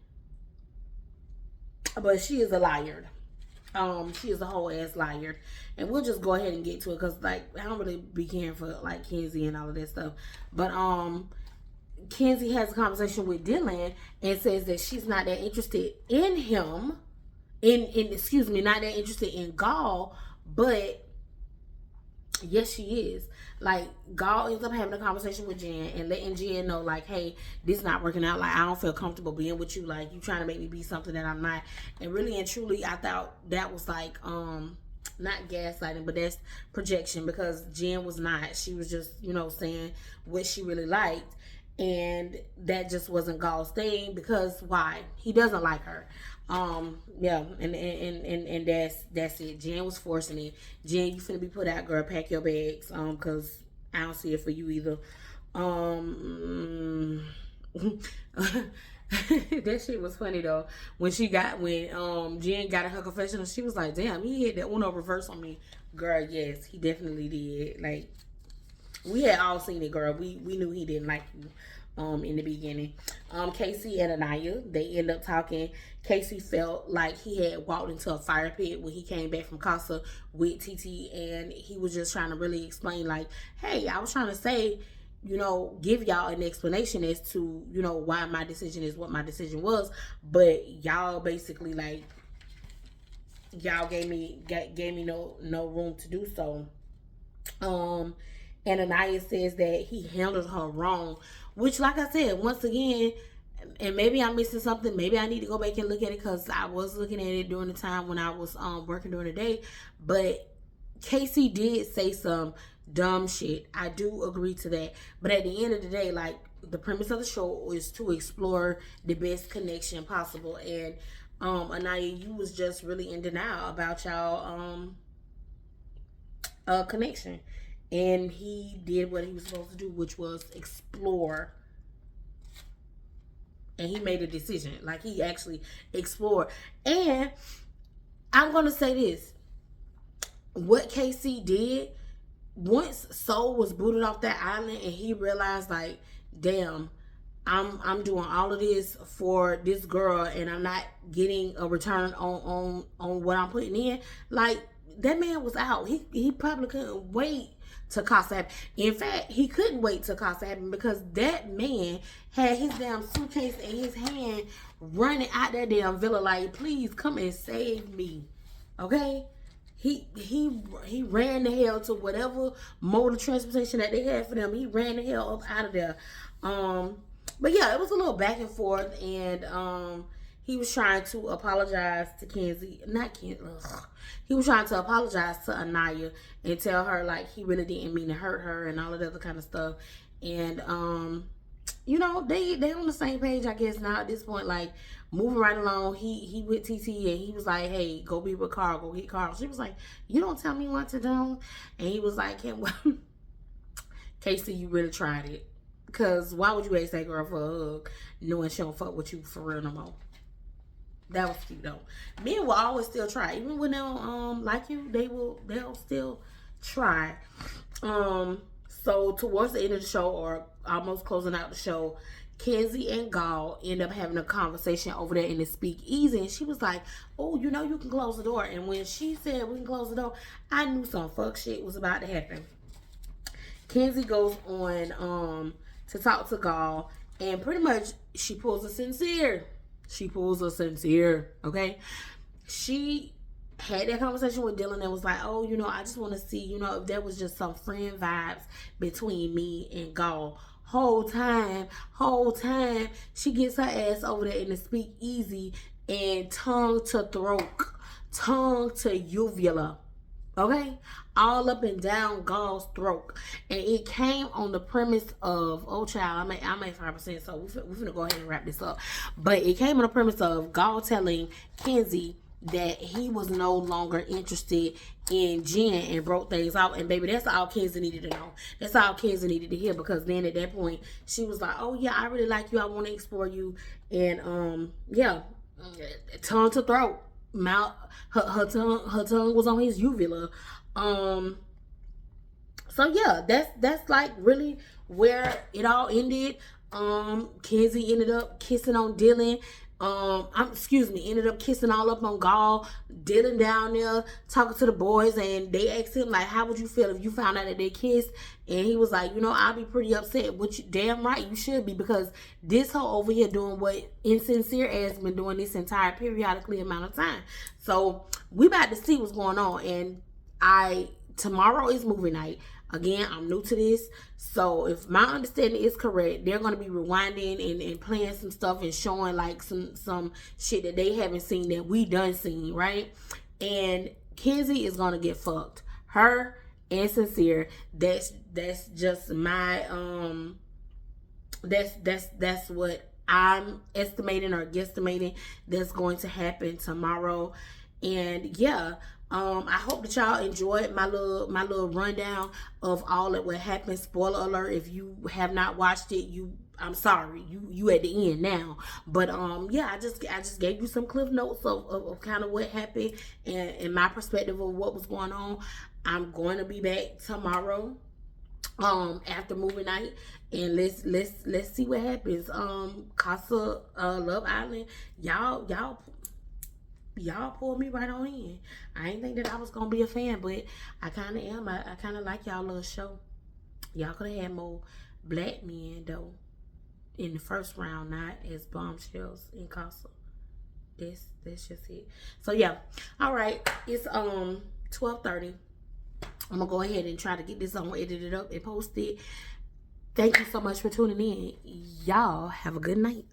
[SPEAKER 1] But she is a liar. She is a whole ass liar. And we'll just go ahead and get to it because like I don't really be caring for like Kenzie and all of that stuff. But Kenzie has a conversation with Dylan and says that she's not that interested in him. Not that interested in Gall, but yes, she is. Like, Gall ends up having a conversation with Jen and letting Jen know, like, hey, this is not working out. Like, I don't feel comfortable being with you. Like, you trying to make me be something that I'm not. And really and truly, I thought that was like, not gaslighting, but that's projection because Jen was not. She was just, you know, saying what she really liked. And that just wasn't Gall's thing because why? He doesn't like her. Yeah, and that's it. Jen was forcing it. Jen, you finna be put out, girl. Pack your bags. Cause I don't see it for you either. That shit was funny though. When Jen got her confessional, she was like, damn, he hit that Uno reverse on me. Girl, yes, he definitely did. Like, we had all seen it, girl. We knew he didn't like you in the beginning. Casey and Anaya, they end up talking. Casey felt like he had walked into a fire pit when he came back from Casa with TT, and he was just trying to really explain like, hey, I was trying to say, you know, give y'all an explanation as to, you know, why my decision is what my decision was, but y'all basically like, y'all gave me no room to do so. And Anaya says that he handled her wrong, which, like I said, once again, and maybe I'm missing something. Maybe I need to go back and look at it because I was looking at it during the time when I was working during the day. But Casey did say some dumb shit. I do agree to that. But at the end of the day, like, the premise of the show is to explore the best connection possible. And Anaya, you was just really in denial about y'all connection. And he did what he was supposed to do, which was explore. And he made a decision. Like, he actually explored. And I'm going to say this. What KC did, once Soul was booted off that island and he realized, like, damn, I'm doing all of this for this girl and I'm not getting a return on what I'm putting in. Like, that man was out. He probably couldn't wait to Casa happen. In fact, he couldn't wait till Casa happen because that man had his damn suitcase in his hand running out that damn villa like, please come and save me. Okay? He ran the hell to whatever mode of transportation that they had for them. He ran the hell up out of there. But yeah, it was a little back and forth, and he was trying to apologize to Kenzie. He was trying to apologize to Anaya and tell her like he really didn't mean to hurt her and all of that other kind of stuff. And you know, they on the same page, I guess, now at this point, like moving right along. He with TT and he was like, hey, go be with Carl, go get Carl. She was like, you don't tell me what to do. And he was like, Casey, you really tried it. Cause why would you ask that girl for a hug knowing she don't fuck with you for real no more? That was cute though. Men will always still try. Even when they don't like you, they'll still try. So towards the end of the show, or almost closing out the show, Kenzie and Gal end up having a conversation over there in the speakeasy, and she was like, "Oh, you know you can close the door." And when she said we can close the door, I knew some fuck shit was about to happen. Kenzie goes on to talk to Gal, and pretty much she pulls a sincere. She pulls a sincere, okay? She had that conversation with Dylan and was like, "Oh, you know, I just want to see, you know, if there was just some friend vibes between me and Gal." Whole time, she gets her ass over there in the speakeasy and tongue to throat, tongue to uvula, okay, all up and down Gal's throat, and it came on the premise of, oh child, I'm at 5%, so we're gonna go ahead and wrap this up. But it came on the premise of Gal telling Kenzie that he was no longer interested in Jen and broke things out. And baby, that's all Kenzie needed to know. That's all Kenzie needed to hear, because then at that point she was like, "Oh yeah, I really like you. I want to explore you." And yeah, tongue to throat, mouth, her tongue was on his uvula. So yeah, that's like really where it all ended. Kenzie ended up kissing on Dylan. Ended up kissing all up on Gal. Dylan down there talking to the boys, and they asked him like, "How would you feel if you found out that they kissed?" And he was like, "You know, I'll be pretty upset." Which, damn right you should be, because this hoe over here doing what Insincere has been doing this entire periodically amount of time. So we about to see what's going on, and tomorrow is movie night. Again, I'm new to this, so if my understanding is correct, they're going to be rewinding and playing some stuff and showing like some shit that they haven't seen that we done seen, right? And Kenzie is going to get fucked. Her and Sincere, that's just my that's what I'm estimating or guesstimating that's going to happen tomorrow. And yeah, I hope that y'all enjoyed my little rundown of all of what happened. Spoiler alert, if you have not watched it, I'm sorry, you at the end now. But yeah, I just gave you some cliff notes of kind of what happened and my perspective of what was going on. I'm going to be back tomorrow after movie night, and let's see what happens. Casa Love Island, y'all pulled me right on in. I ain't think that I was gonna be a fan, but I kind of am. I kind of like y'all little show. Y'all could have had more black men though in the first round, not as bombshells in Casa. That's just it. So yeah, all right. It's 12:30. I'm gonna go ahead and try to get this on, edit it up, and post it. Thank you so much for tuning in. Y'all have a good night.